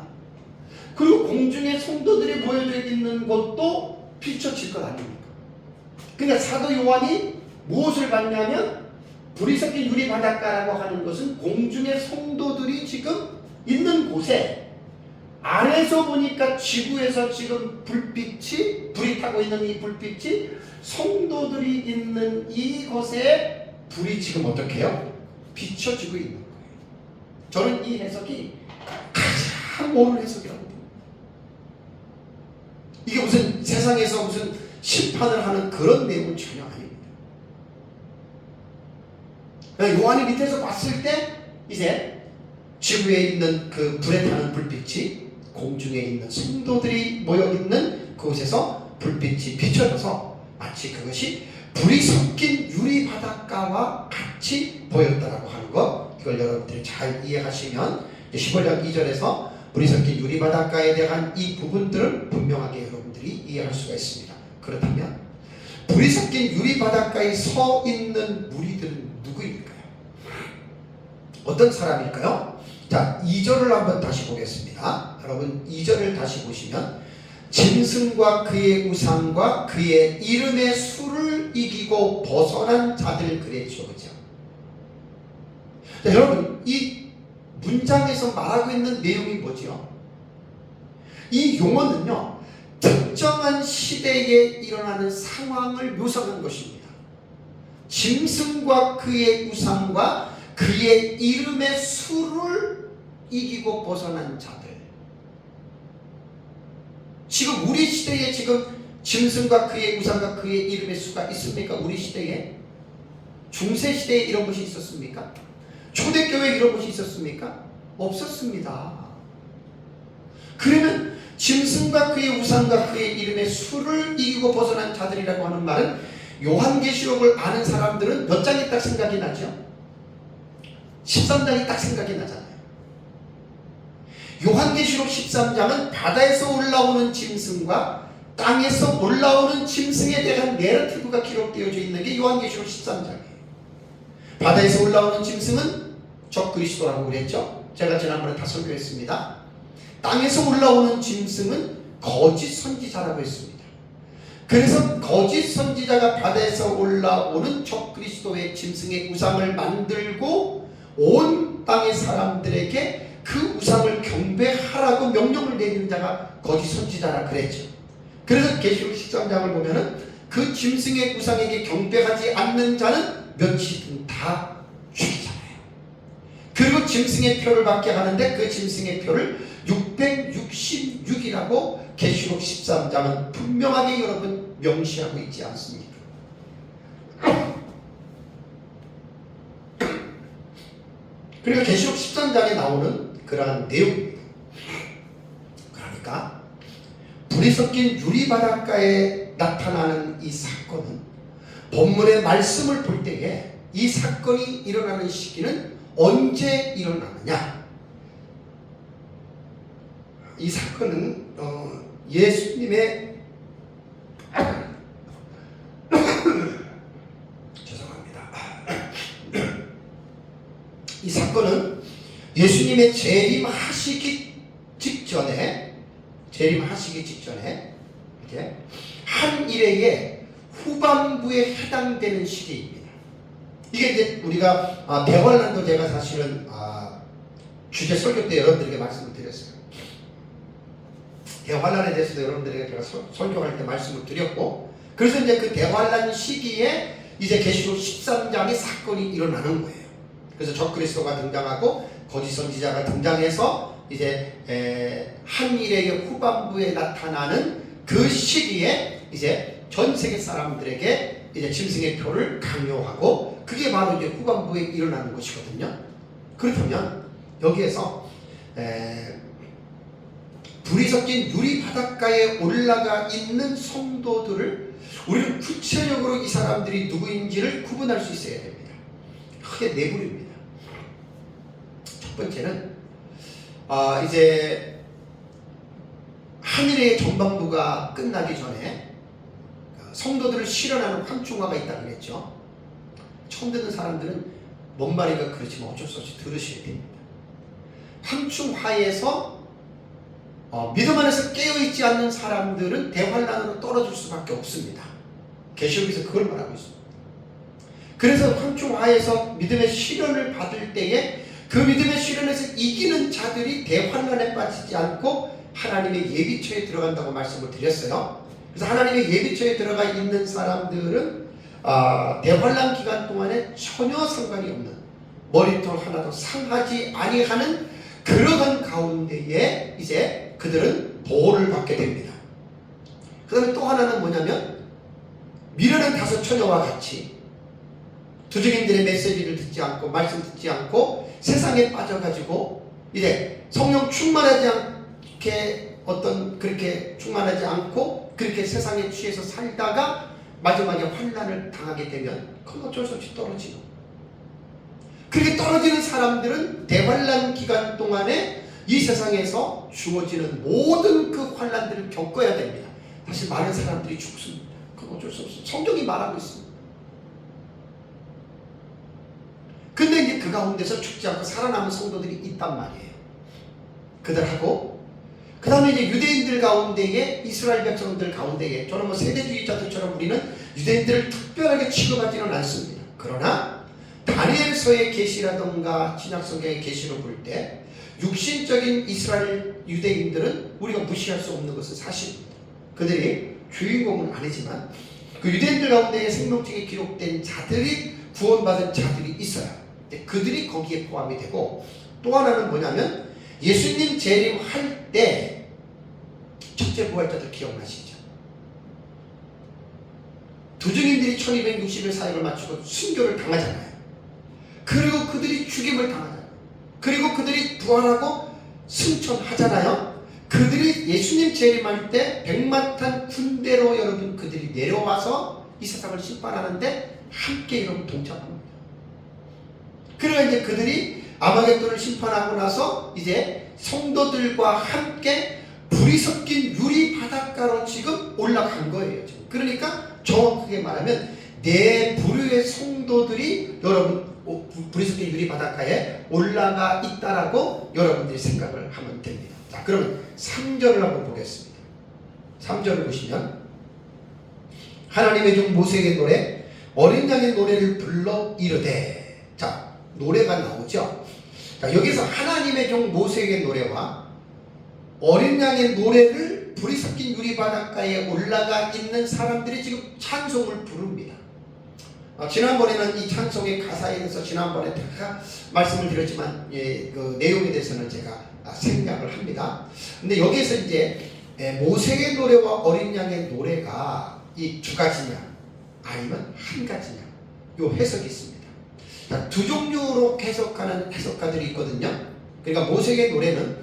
그리고 공중에 성도들이 모여져 있는 것도 비춰질 것 아닙니까? 그러니까 사도 요한이 무엇을 봤냐면, 불이 섞인 유리 바닷가라고 하는 것은 공중에 성도들이 지금 있는 곳에, 아래서 보니까 지구에서 지금 불이 타고 있는 이 불빛이 성도들이 있는 이곳에 불이 지금 어떻게 해요? 비춰지고 있는 거예요. 저는 이 해석이 가장 옳은 해석이라고 봅니다. 이게 무슨 세상에서 무슨 심판을 하는 그런 내용은 전혀 아닙니다. 요한이 밑에서 봤을 때 이제 지구에 있는 그 불에 타는 불빛이 공중에 있는 성도들이 모여있는 그곳에서 불빛이 비춰져서 마치 그것이 불이 섞인 유리 바닷가와 같이 보였다라고 하는 것, 이걸 여러분들이 잘 이해하시면 15장 2절에서 불이 섞인 유리 바닷가에 대한 이 부분들을 분명하게 여러분들이 이해할 수가 있습니다. 그렇다면 불이 섞인 유리 바닷가에 서 있는 무리들은 누구일까요? 어떤 사람일까요? 자, 2절을 한번 다시 보겠습니다. 여러분 2절을 다시 보시면 짐승과 그의 우상과 그의 이름의 수를 이기고 벗어난 자들 그랬죠. 그죠? 자, 여러분 이 문장에서 말하고 있는 내용이 뭐죠? 이 용어는요, 특정한 시대에 일어나는 상황을 묘사한 것입니다. 짐승과 그의 우상과 그의 이름의 수를 이기고 벗어난 자들. 지금 우리 시대에 지금 짐승과 그의 우상과 그의 이름의 수가 있습니까? 우리 시대에? 중세 시대에 이런 것이 있었습니까? 초대교회에 이런 것이 있었습니까? 없었습니다. 그러면 짐승과 그의 우상과 그의 이름의 수를 이기고 벗어난 자들이라고 하는 말은 요한계시록을 아는 사람들은 몇 장이 딱 생각이 나죠? 13장이 딱 생각이 나잖아요. 요한계시록 13장은 바다에서 올라오는 짐승과 땅에서 올라오는 짐승에 대한 내러티브가 기록되어져 있는 게 요한계시록 13장이에요. 바다에서 올라오는 짐승은 적그리스도라고 그랬죠. 제가 지난번에 다 설교했습니다. 땅에서 올라오는 짐승은 거짓 선지자라고 했습니다. 그래서 거짓 선지자가 바다에서 올라오는 적그리스도의 짐승의 우상을 만들고 온 땅의 사람들에게 그 우상을 경배하라고 명령을 내리는 자가 거짓 선지자라 그랬죠. 그래서 계시록 13장을 보면은 그 짐승의 우상에게 경배하지 않는 자는 몇이든 다 죽이잖아요. 그리고 짐승의 표를 받게 하는데 그 짐승의 표를 666이라고 계시록 13장은 분명하게 여러분 명시하고 있지 않습니까? 그리고 계시록 13장에 나오는 그러한 내용입니다. 그러니까 불이 섞인 유리 바닷가에 나타나는 이 사건은 본문의 말씀을 볼 때에 이 사건이 일어나는 시기는 언제 일어나느냐? 이 사건은 예수님의 죄송합니다. 이 사건은 예수님의 재림하시기 직전에 이렇게 한 일의 후반부에 해당되는 시기입니다. 이게 이제 우리가 대환란도 제가 사실은 주제 설교 때 여러분들에게 말씀을 드렸어요. 대환란에 대해서도 여러분들에게 제가 설교할 때 말씀을 드렸고, 그래서 이제 그 대환란 시기에 이제 계시록 13장의 사건이 일어나는 거예요. 그래서 적그리스도가 등장하고 거짓 선지자가 등장해서 이제 한 일의 후반부에 나타나는 그 시기에 이제 전 세계 사람들에게 이제 짐승의 표를 강요하고, 그게 바로 이제 후반부에 일어나는 것이거든요. 그렇다면 여기에서 불이 섞인 유리 바닷가에 올라가 있는 성도들을 우리는 구체적으로 이 사람들이 누구인지를 구분할 수 있어야 됩니다. 크게 네 부류입니다. 첫 번째는 이제 하늘의 전반부가 끝나기 전에 성도들을 실현하는 황충화가 있다고 그랬죠. 처음 듣는 사람들은 뭔 말인가 그렇지만 어쩔 수 없이 들으셔야 됩니다. 황충화에서 믿음 안에서 깨어있지 않는 사람들은 대환란으로 떨어질 수밖에 없습니다. 계시록에서 그걸 말하고 있습니다. 그래서 황충화에서 믿음의 시련을 받을 때에 그 믿음의 시련에서 이기는 자들이 대환란에 빠지지 않고 하나님의 예비처에 들어간다고 말씀을 드렸어요. 그래서 하나님의 예비처에 들어가 있는 사람들은 대환란 기간 동안에 전혀 상관이 없는, 머리털 하나도 상하지 아니하는 그러한 가운데에 이제 그들은 보호를 받게 됩니다. 그 다음에 또 하나는 뭐냐면, 미련한 다섯 처녀와 같이 두증인들의 메시지를 듣지 않고 말씀 듣지 않고 세상에 빠져가지고 이제 성령 충만하지 않게 그렇게 충만하지 않고 그렇게 세상에 취해서 살다가 마지막에 환난을 당하게 되면 그건 어쩔 수 없이 떨어지고, 그렇게 떨어지는 사람들은 대환란 기간 동안에 이 세상에서 주어지는 모든 그 환난들을 겪어야 됩니다. 사실 많은 사람들이 죽습니다. 그건 어쩔 수 없어요. 성경이 말하고 있습니다. 근데 이제 그 가운데서 죽지 않고 살아남은 성도들이 있단 말이에요. 그들하고 그 다음에 이제 유대인들 가운데에, 이스라엘 백성들 가운데에, 저는 뭐 세대주의자들처럼 우리는 유대인들을 특별하게 취급하지는 않습니다. 그러나 다니엘서의 계시라던가 신약성경의 계시로 볼 때 육신적인 이스라엘 유대인들은 우리가 무시할 수 없는 것은 사실입니다. 그들이 주인공은 아니지만 그 유대인들 가운데 생명책에 기록된 자들이, 구원받은 자들이 있어요. 그들이 거기에 포함이 되고, 또 하나는 뭐냐면 예수님 재림할 때 첫째 부활자들 기억나시죠? 두 증인들이 1260일 사역을 마치고 순교를 당하잖아요. 그리고 그들이 죽임을 당하잖아요. 그리고 그들이 부활하고 승천하잖아요. 그들이 예수님 재림할 때 백마탄 군대로 여러분 그들이 내려와서 이 세상을 심판하는데 함께 여러분 동참합니다. 그러나 이제 그들이 아마겟돈을 심판하고 나서 이제 성도들과 함께 불이 섞인 유리 바닷가로 지금 올라간 거예요. 지금. 그러니까 정확하게 말하면 네 부류의 성도들이 여러분 불이 섞인 유리 바닷가에 올라가 있다라고 여러분들이 생각을 하면 됩니다. 자, 그러면 3절을 한번 보겠습니다. 3절을 보시면 하나님의 종 모세에게 노래, 어린 양의 노래를 불러 이르되. 자, 노래가 나오죠. 자, 여기서 하나님의 종 모세에게 노래와 어린 양의 노래를 불이 섞인 유리 바닷가에 올라가 있는 사람들이 지금 찬송을 부릅니다. 지난번에는 이 찬송의 가사에 대해서 지난번에 다 말씀을 드렸지만, 그 내용에 대해서는 제가 생략을 합니다. 근데 여기에서 이제 모세의 노래와 어린 양의 노래가 이 두 가지냐 아니면 한 가지냐, 요 해석이 있습니다. 자, 두 종류로 해석하는 해석가들이 있거든요. 그러니까 모세의 노래는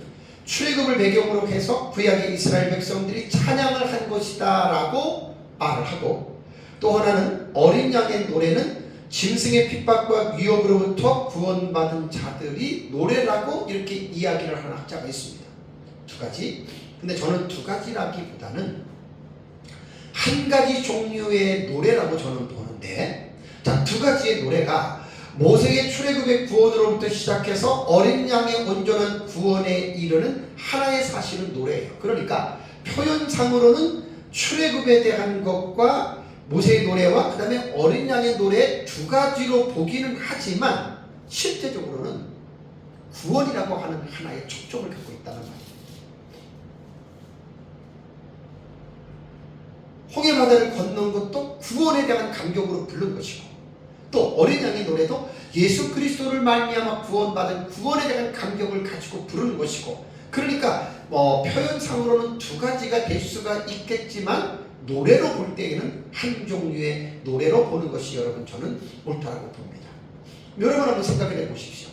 출애굽을 배경으로 해서 구약의 이스라엘 백성들이 찬양을 한 것이다 라고 말을 하고, 또 하나는 어린 양의 노래는 짐승의 핍박과 위협으로부터 구원받은 자들이 노래라고 이렇게 이야기를 하는 학자가 있습니다. 두 가지. 근데 저는 두 가지라기보다는 한 가지 종류의 노래라고 저는 보는데, 자, 두 가지의 노래가 모세의 출애굽의 구원으로부터 시작해서 어린 양의 온전한 구원에 이르는 하나의 사실은 노래예요. 그러니까 표현상으로는 출애굽에 대한 것과 모세의 노래와 그 다음에 어린 양의 노래 두 가지로 보기는 하지만 실제적으로는 구원이라고 하는 하나의 촉점을 갖고 있다는 말이에요. 홍해바다를 건넌 것도 구원에 대한 감격으로 부른 것이고, 또 어린 양의 노래도 예수 그리스도를 말미암아 구원받은 구원에 대한 감격을 가지고 부르는 것이고, 그러니까 표현상으로는 두 가지가 될 수가 있겠지만 노래로 볼 때에는 한 종류의 노래로 보는 것이 여러분 저는 옳다고 봅니다. 여러분 한번 생각을 해보십시오.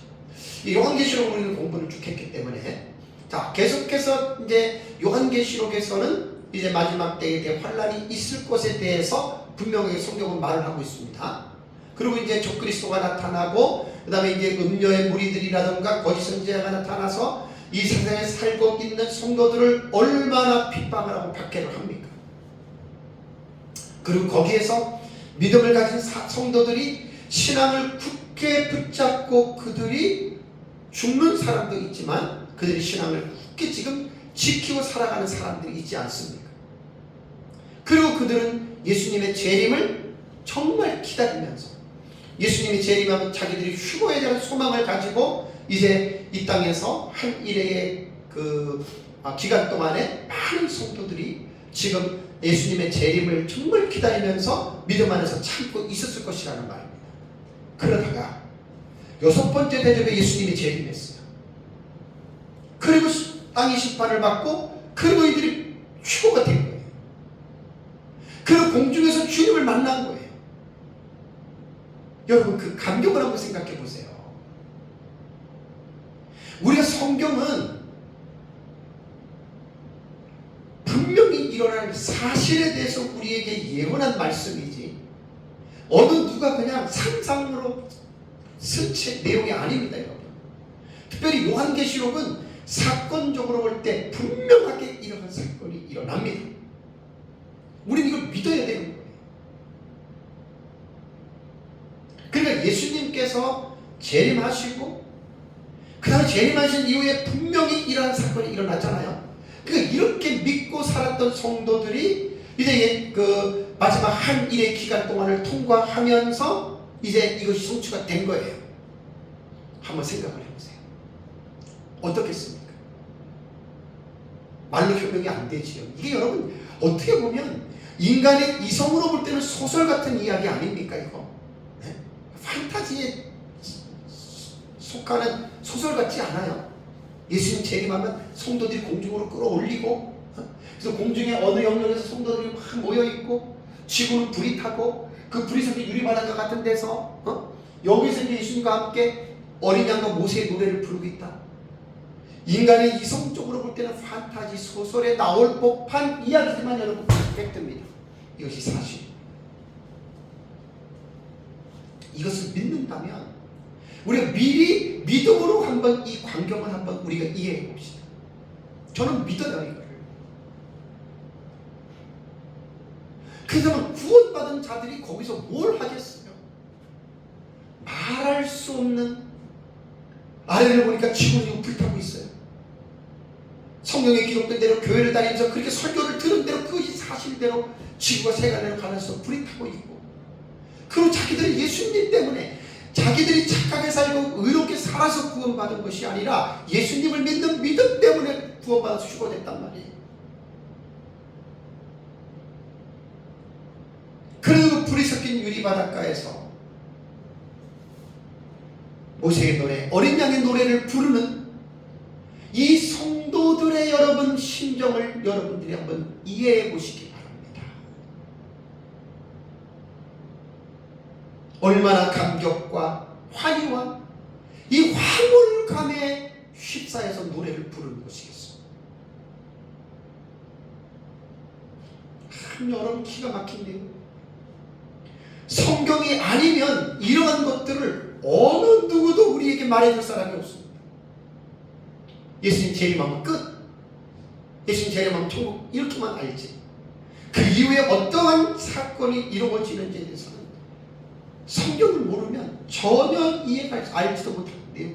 이 요한계시록 우리는 공부를 쭉 했기 때문에, 자, 계속해서 이제 요한계시록에서는 이제 마지막 때에 대해 환란이 있을 것에 대해서 분명히 성경은 말을 하고 있습니다. 그리고 이제 적그리스도가 나타나고, 그 다음에 이제 음녀의 무리들이라든가 거짓 선지자가 나타나서 이 세상에 살고 있는 성도들을 얼마나 핍박을 하고 박해를 합니까? 그리고 거기에서 믿음을 가진 성도들이 신앙을 굳게 붙잡고 그들이 죽는 사람도 있지만 그들이 신앙을 굳게 지금 지키고 살아가는 사람들이 있지 않습니까? 그리고 그들은 예수님의 재림을 정말 기다리면서, 예수님이 재림하면 자기들이 휴거에 대한 소망을 가지고 이제 이 땅에서 한 일회의 그 기간 동안에 많은 성도들이 지금 예수님의 재림을 정말 기다리면서 믿음 안에서 참고 있었을 것이라는 말입니다. 그러다가 여섯 번째 대접에 예수님이 재림했어요. 그리고 땅이 심판을 받고, 그리고 이들이 휴거가 된 거예요. 그리고 공중에서 주님을 만난 거예요. 여러분 그 감격을 한번 생각해 보세요. 우리가 성경은 분명히 분명히 일어날 사실에 대해서 우리에게 예언한 말씀이지 어느 누가 그냥 상상으로 쓴 책 내용이 아닙니다, 여러분. 특별히 요한계시록은 사건적으로 볼 때 분명하게 이러한 사건이 일어납니다. 우리는 이걸 믿어야 되는 거예요. 그러니까 예수님께서 재림하시고 그 다음에 재림하신 이후에 분명히 이러한 사건이 일어났잖아요. 그러니까 이렇게 믿고 살았던 성도들이 이제 그 마지막 한 일의 기간 동안을 통과하면서 이제 이것이 성취가 된 거예요. 한번 생각을 해보세요. 어떻겠습니까? 말로 표명이 안 되지요. 이게 여러분 어떻게 보면 인간의 이성으로 볼 때는 소설 같은 이야기 아닙니까 이거? 네? 판타지에 속하는 소설 같지 않아요? 예수님 재림하면 성도들이 공중으로 끌어올리고 그래서 공중에 어느 영역에서 성도들이 막 모여있고 지구는 불이 타고 그 불이 섞인 유리바닷가 같은 데서 여기서 이제 예수님과 함께 어린 양과 모세의 노래를 부르고 있다. 인간의 이성적으로 볼 때는 판타지 소설에 나올 법한 이야기지만 여러분 팩트입니다. 이것이 사실. 이것을 믿는다면 우리가 미리 믿음으로 한번 이 광경을 한번 우리가 이해해 봅시다. 저는 믿어요 이거를. 그래서 구원받은 자들이 거기서 뭘 하겠어요? 말할 수 없는 아래를 보니까 지구는 불타고 있어요. 성경에 기록된 대로 교회를 다니면서 그렇게 설교를 들은 대로 그것이 사실대로 지구가 세간으로 가면서 불이 타고 있고 그리고 자기들이 예수님 때문에 자기들이 착하게 살고 의롭게 살아서 구원받은 것이 아니라 예수님을 믿는 믿음 때문에 구원받아서 휴거됐단 말이에요. 그래도 불이 섞인 유리바닷가에서 모세의 노래, 어린 양의 노래를 부르는 이 성도들의 여러분 심정을 여러분들이 한번 이해해 보시기 바랍니다. 얼마나 감격과 환희와 이 화물감에 휩싸여서 노래를 부르는 것이겠습니다. 여러분 기가 막힌데요. 성경이 아니면 이러한 것들을 어느 누구도 우리에게 말해줄 사람이 없습니다. 예수님 재림하면 끝. 예수님 재림하면 천국 이렇게만 알지. 그 이후에 어떠한 사건이 이루어지는지에 대해서는 성경을 모르면 전혀 알지도 못하는데요.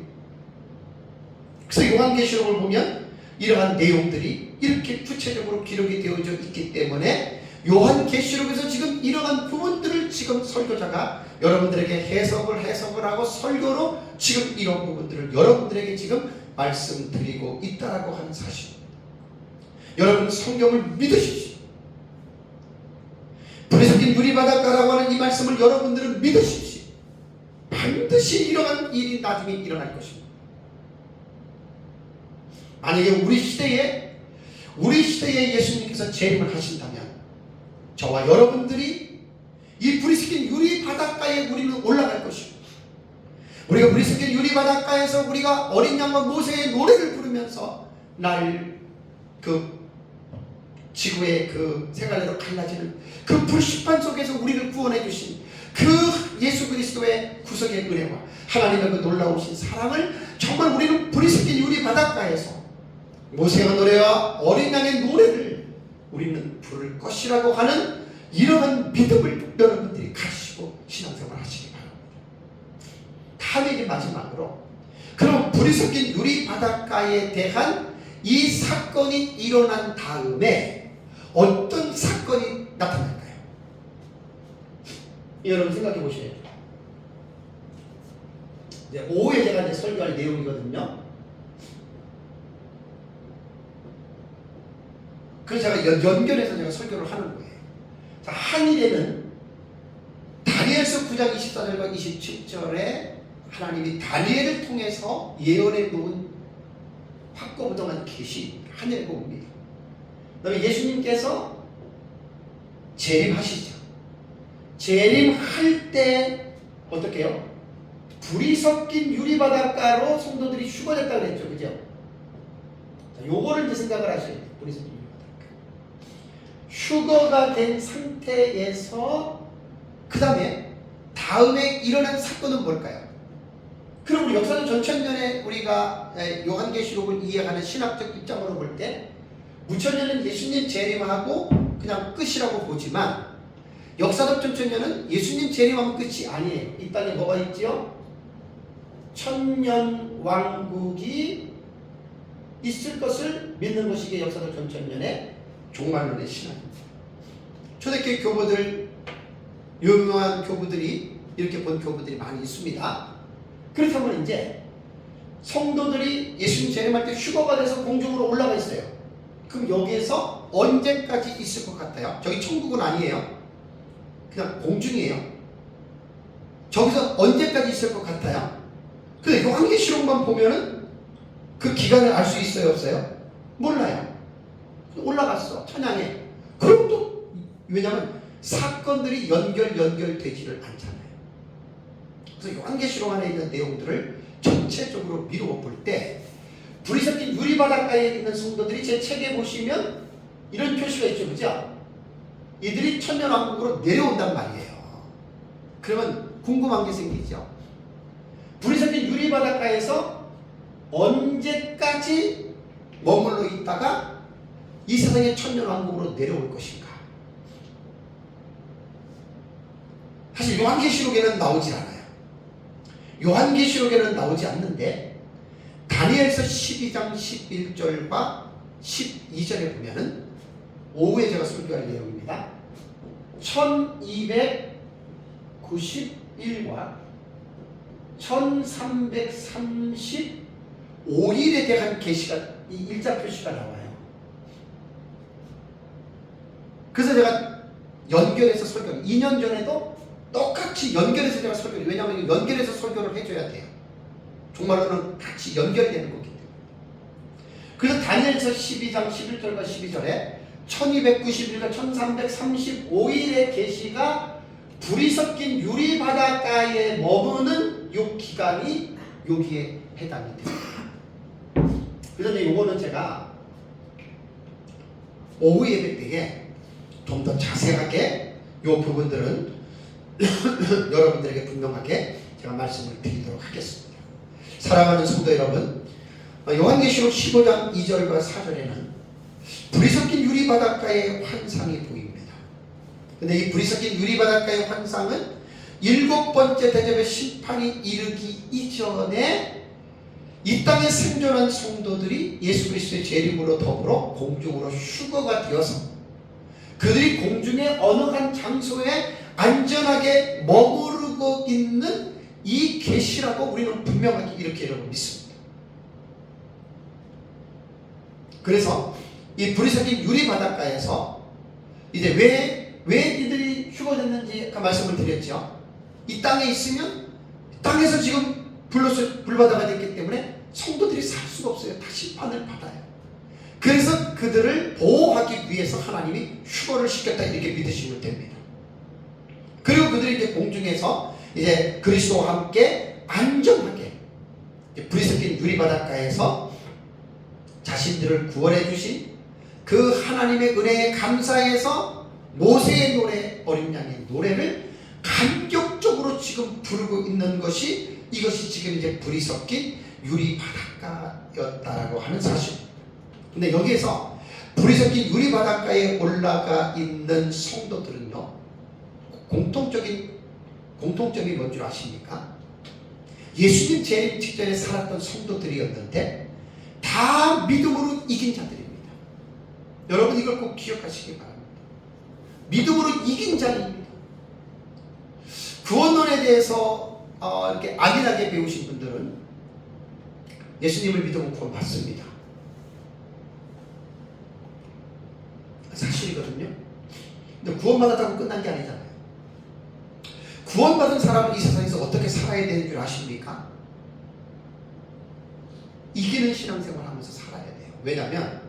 그래서 요한계시록을 보면 이러한 내용들이 이렇게 구체적으로 기록이 되어져 있기 때문에 요한계시록에서 지금 이러한 부분들을 지금 설교자가 여러분들에게 해석을 하고 설교로 지금 이런 부분들을 여러분들에게 지금 말씀드리고 있다라고 하는 사실입니다. 여러분 성경을 믿으십시오. 불에 섞인 유리바닷가라고 하는 이 말씀을 여러분들은 믿으십시오. 반드시 이러한 일이 나중에 일어날 것입니다. 만약에 우리 시대에 예수님께서 재림을 하신다면 저와 여러분들이 이 불이 섞인 유리 바닷가에 우리는 올라갈 것입니다. 우리가 불이 섞인 유리 바닷가에서 우리가 어린 양과 모세의 노래를 부르면서 날 그 지구의 그 생활대로 갈라지는 그 불시판 속에서 우리를 구원해 주신 그 예수 그리스도의 구속의 은혜와 하나님의 그 놀라우신 사랑을 정말 우리는 불이 섞인 유리 바닷가에서 모세의 노래와 어린 양의 노래를 우리는 부를 것이라고 하는 이러한 믿음을 여러분들이 가지시고 신앙생활 하시기 바랍니다. 다음에 이제 마지막으로 그럼 불이 섞인 유리 바닷가에 대한 이 사건이 일어난 다음에 어떤 사건이 나타날까요? 여러분 생각해 보셔야죠. 오후에 제가 이제 설교할 내용이거든요. 그래서 제가 연결해서 제가 설교를 하는 거예요. 자, 한일에는 다니엘서 9장 24절과 27절에 하나님이 다니엘을 통해서 예언해 놓은 확고부동한 계시 하늘에 봅니다. 그다음에 예수님께서 재림하시죠. 재림할 때 어떻게 해요? 불이 섞인 유리바닷가로 성도들이 휴거됐다고 그랬죠. 그죠? 자, 요거를 이제 생각을 하셔야 돼요. 불이 섞인 유리바닷가. 휴거가 된 상태에서 그 다음에 일어난 사건은 뭘까요? 그럼 우리 역사적 전천년에 우리가 요한계시록을 이해하는 신학적 입장으로 볼 때 무천년은 예수님 재림하고 그냥 끝이라고 보지만 역사적 전천년은 예수님 재림하면 끝이 아니에요. 이 땅에 뭐가 있지요? 천년 왕국이 있을 것을 믿는 것이 이게 역사적 전천년의 종말론의 신학입니다. 초대교회 교부들, 유명한 교부들이 이렇게 본 교부들이 많이 있습니다. 그렇다면 이제 성도들이 예수님 재림할 때 휴거가 돼서 공중으로 올라가 있어요. 그럼 여기에서 언제까지 있을 것 같아요? 저기 천국은 아니에요. 그냥 공중이에요. 저기서 언제까지 있을 것 같아요? 근데 요한계시록만 보면은 그 기간을 알 수 있어요, 없어요? 몰라요. 올라갔어, 천양에. 그럼 또 왜냐하면 사건들이 연결되지를 않잖아요. 그래서 요한계시록 안에 있는 내용들을 전체적으로 미루어 볼 때 불이 섞인 유리바닷가에 있는 성도들이 제 책에 보시면 이런 표시가 있죠, 그죠? 이들이 천년왕국으로 내려온단 말이에요. 그러면 궁금한 게 생기죠. 불이 섞인 유리바닷가에서 언제까지 머물러 있다가 이 세상의 천년왕국으로 내려올 것인가? 사실 요한계시록에는 나오지 않아요. 요한계시록에는 나오지 않는데 다니엘서 12장 11절과 12절에 보면은 오후에 제가 설교할 내용입니다. 1291과 1335일에 대한 계시가 이 일자 표시가 나와요. 그래서 제가 연결해서 설교를 2년 전에도 똑같이 연결해서 제가 설교를, 왜냐하면 연결해서 설교를 해줘야 돼요. 정말로는 같이 연결되는 거기 때문에. 그래서 다니엘서 12장 11절과 12절에 1291과 1335일의 계시가 불이 섞인 유리바닷가에 머무는 이 기간이 여기에 해당이 됩니다. 그런데 이거는 제가 오후 예배 때에 좀 더 자세하게 이 부분들은 여러분들에게 분명하게 제가 말씀을 드리도록 하겠습니다. 사랑하는 성도 여러분, 요한계시록 15장 2절과 4절에는 불이 섞인 유리바닷가의 환상이 보입니다. 근데 이 불이 섞인 유리바닷가의 환상은 7번째 대접의 심판이 이르기 이전에 이 땅에 생존한 성도들이 예수 그리스도의 재림으로 더불어 공중으로 휴거가 되어서 그들이 공중의 어느 한 장소에 안전하게 머무르고 있는 이 계시라고 우리는 분명하게 이렇게 여러분 믿습니다. 그래서 이 불이 섞인 유리바닷가에서 이제 왜 이들이 휴거됐는지 아까 말씀을 드렸죠. 이 땅에 있으면 땅에서 지금 불바다가 됐기 때문에 성도들이 살 수가 없어요. 다 심판을 받아요. 그래서 그들을 보호하기 위해서 하나님이 휴거를 시켰다 이렇게 믿으시면 됩니다. 그리고 그들이 이제 공중에서 이제 그리스도와 함께 안전하게 불이 섞인 유리바닷가에서 자신들을 구원해 주신 그 하나님의 은혜에 감사해서 모세의 노래, 어린 양의 노래를 감격적으로 지금 부르고 있는 것이 이것이 지금 이제 불이 섞인 유리바닷가였다라고 하는 사실입니다. 근데 여기에서 불이 섞인 유리바닷가에 올라가 있는 성도들은요, 공통점이 뭔 줄 아십니까? 예수님 재림 직전에 살았던 성도들이었는데 다 믿음으로 이긴 자들입니다. 여러분 이걸 꼭 기억하시기 바랍니다. 믿음으로 이긴 자입니다. 구원론에 대해서 이렇게 악인하게 배우신 분들은 예수님을 믿으면 구원받습니다. 사실이거든요. 근데 구원받았다고 끝난 게 아니잖아요. 구원받은 사람은 이 세상에서 어떻게 살아야 되는 줄 아십니까? 이기는 신앙생활 하면서 살아야 돼요. 왜냐하면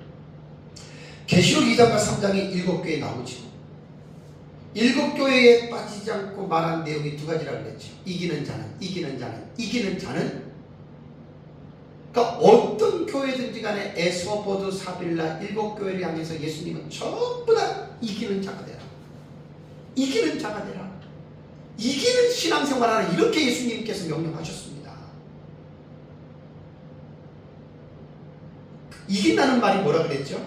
계시록 2장과 3장이 7교회 나오죠. 7교회에 빠지지 않고 말한 내용이 두 가지라고 그랬죠. 이기는 자는 그러니까 어떤 교회든지 간에 에스워포드, 사빌라 7교회를 향해서 예수님은 전부 다 이기는 자가 되라. 이기는 자가 되라. 이기는 신앙생활하라. 이렇게 예수님께서 명령하셨습니다. 이긴다는 말이 뭐라 그랬죠?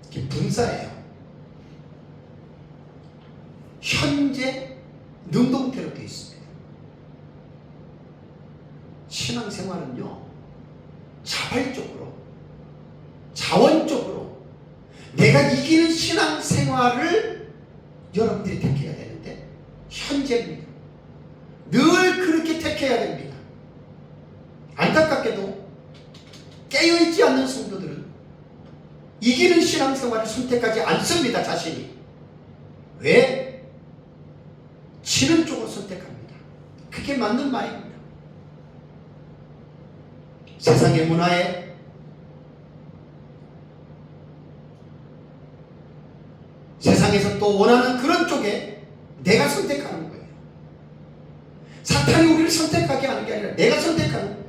이게 분사예요. 현재 능동태로 되어 있습니다. 신앙생활은요, 자발적으로, 자원적으로 내가 이기는 신앙생활을 여러분들이 택해야 되는데, 현재입니다. 늘 그렇게 택해야 됩니다. 안타깝게도 깨어있지 않는 성도들은 이기는 신앙생활을 선택하지 않습니다. 자신이. 왜? 지는 쪽을 선택합니다. 그게 맞는 말입니다. 세상의 문화에, 세상에서 또 원하는 그런 쪽에 내가 선택하는 거예요. 사탄이 우리를 선택하게 하는 게 아니라 내가 선택하는 거예요.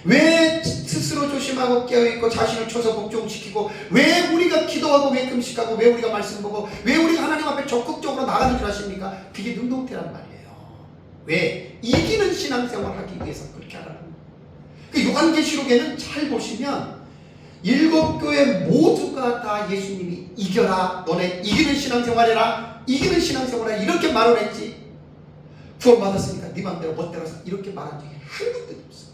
왜 스스로 조심하고 깨어있고 자신을 쳐서 복종시키고, 왜 우리가 기도하고 왜 금식하고, 왜 우리가 말씀 보고, 왜 우리가 하나님 앞에 적극적으로 나가는 줄 아십니까? 그게 능동태란 말이에요. 왜? 이기는 신앙생활 하기 위해서 그렇게 하라는 거예요. 그 요한계시록에는 잘 보시면 7교회 모두가 다 예수님이 이겨라, 너네 이기는 신앙생활해라, 이기는 신앙생활해라 이렇게 말을 했지, 구원받았으니까 네 맘대로 멋대로 이렇게 말한 적이 한 군데도 없어.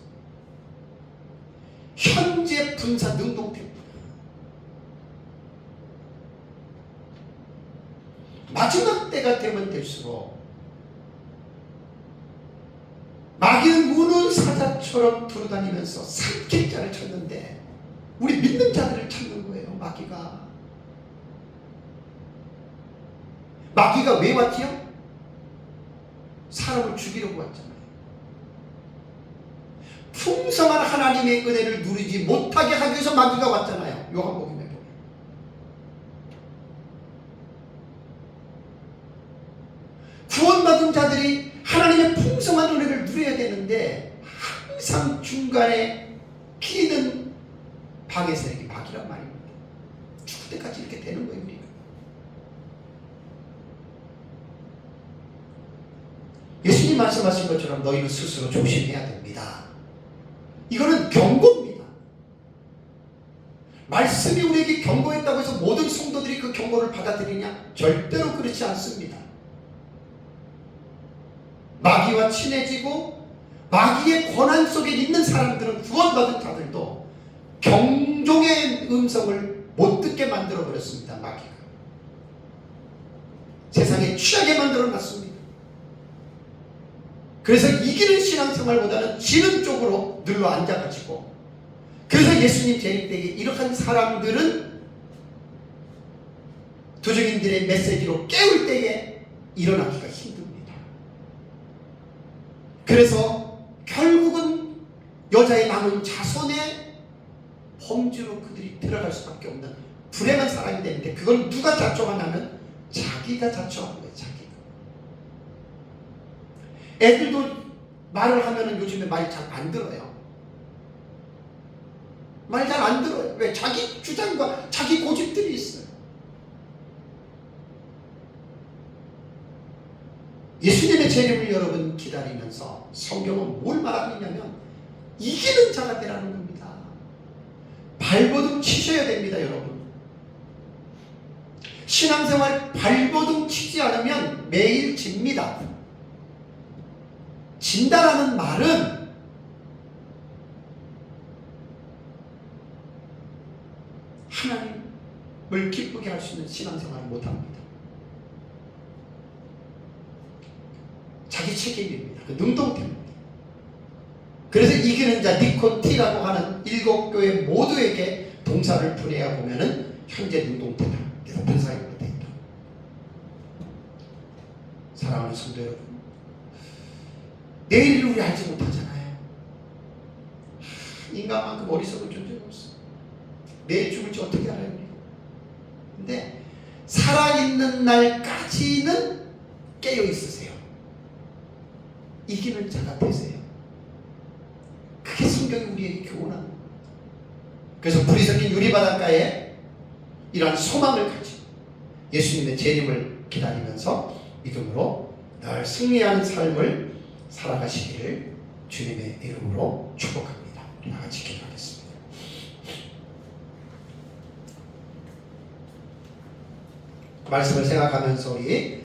현재 분사 능동태입니다. 마지막 때가 되면 될수록 마귀는 무는 사자처럼 돌아다니면서 삼킬 자를 찾는데, 우리 믿는 자들을 찾는 거예요. 마귀가 왜 왔지요? 사람을 죽이려고 왔잖아요. 풍성한 하나님의 은혜를 누리지 못하게 하기 위해서 마귀가 왔잖아요. 요한복음에 보면. 구원받은 자들이 하나님의 풍성한 은혜를 누려야 되는데 항상 중간에 끼는 방해 세력이 마귀란 말입니다. 죽을 때까지 이렇게 되는 거예요. 우리가. 예수님 말씀하신 것처럼 너희는 스스로 조심해야 됩니다. 이거는 경고입니다. 말씀이 우리에게 경고했다고 해서 모든 성도들이 그 경고를 받아들이냐? 절대로 그렇지 않습니다. 마귀와 친해지고 마귀의 권한 속에 있는 사람들은, 구원받은 자들도 경종의 음성을 못 듣게 만들어버렸습니다. 마귀가 세상에 취하게 만들어놨습니다. 그래서 이기는 신앙생활보다는 지는 쪽으로 눌러 앉아가지고, 그래서 예수님 재림 때에 이러한 사람들은 도적인들의 메시지로 깨울 때에 일어나기가 힘듭니다. 그래서 결국은 여자의 남은 자손의 범주로 그들이 들어갈 수밖에 없는 불행한 사람이 되는데, 그걸 누가 자초하냐면 자기가 자초하는 거예요. 자기가. 애들도 말을 하면은 요즘에 말 잘 안 들어요. 말 잘 안 들어요. 왜? 자기 주장과 자기 고집들이 있어요. 예수님의 재림을 여러분 기다리면서 성경은 뭘 말하고 있냐면 이기는 자가 되라는 겁니다. 발버둥 치셔야 됩니다, 여러분. 신앙생활 발버둥 치지 않으면 매일 집니다. 진다라는 말은 하나님을 기쁘게 할 수 있는 신앙생활을 못합니다. 자기 책임입니다. 그 능동태입니다. 그래서 이기는 자 니코티라고 하는 7교회 모두에게 동사를 분해해 보면은 현재 능동태다. 그래서 분사형으로 되어 있다. 사랑하는 성도 여러분, 내일을 우리 알지 못하잖아요. 인간만큼 어리석은 존재가 없어. 내일 죽을지 어떻게 알아요? 근데 살아있는 날까지는 깨어 있으세요. 이기는 자가 되세요. 그게 성경이 우리에게 교훈하는 거예요. 그래서 불이 섞인 유리바닷가에 이러한 소망을 가지고 예수님의 재림을 기다리면서 믿음으로 늘 승리하는 삶을 살아가시기를 주님의 이름으로 축복합니다. 나같이 기도하겠습니다. 말씀을 생각하면서 우리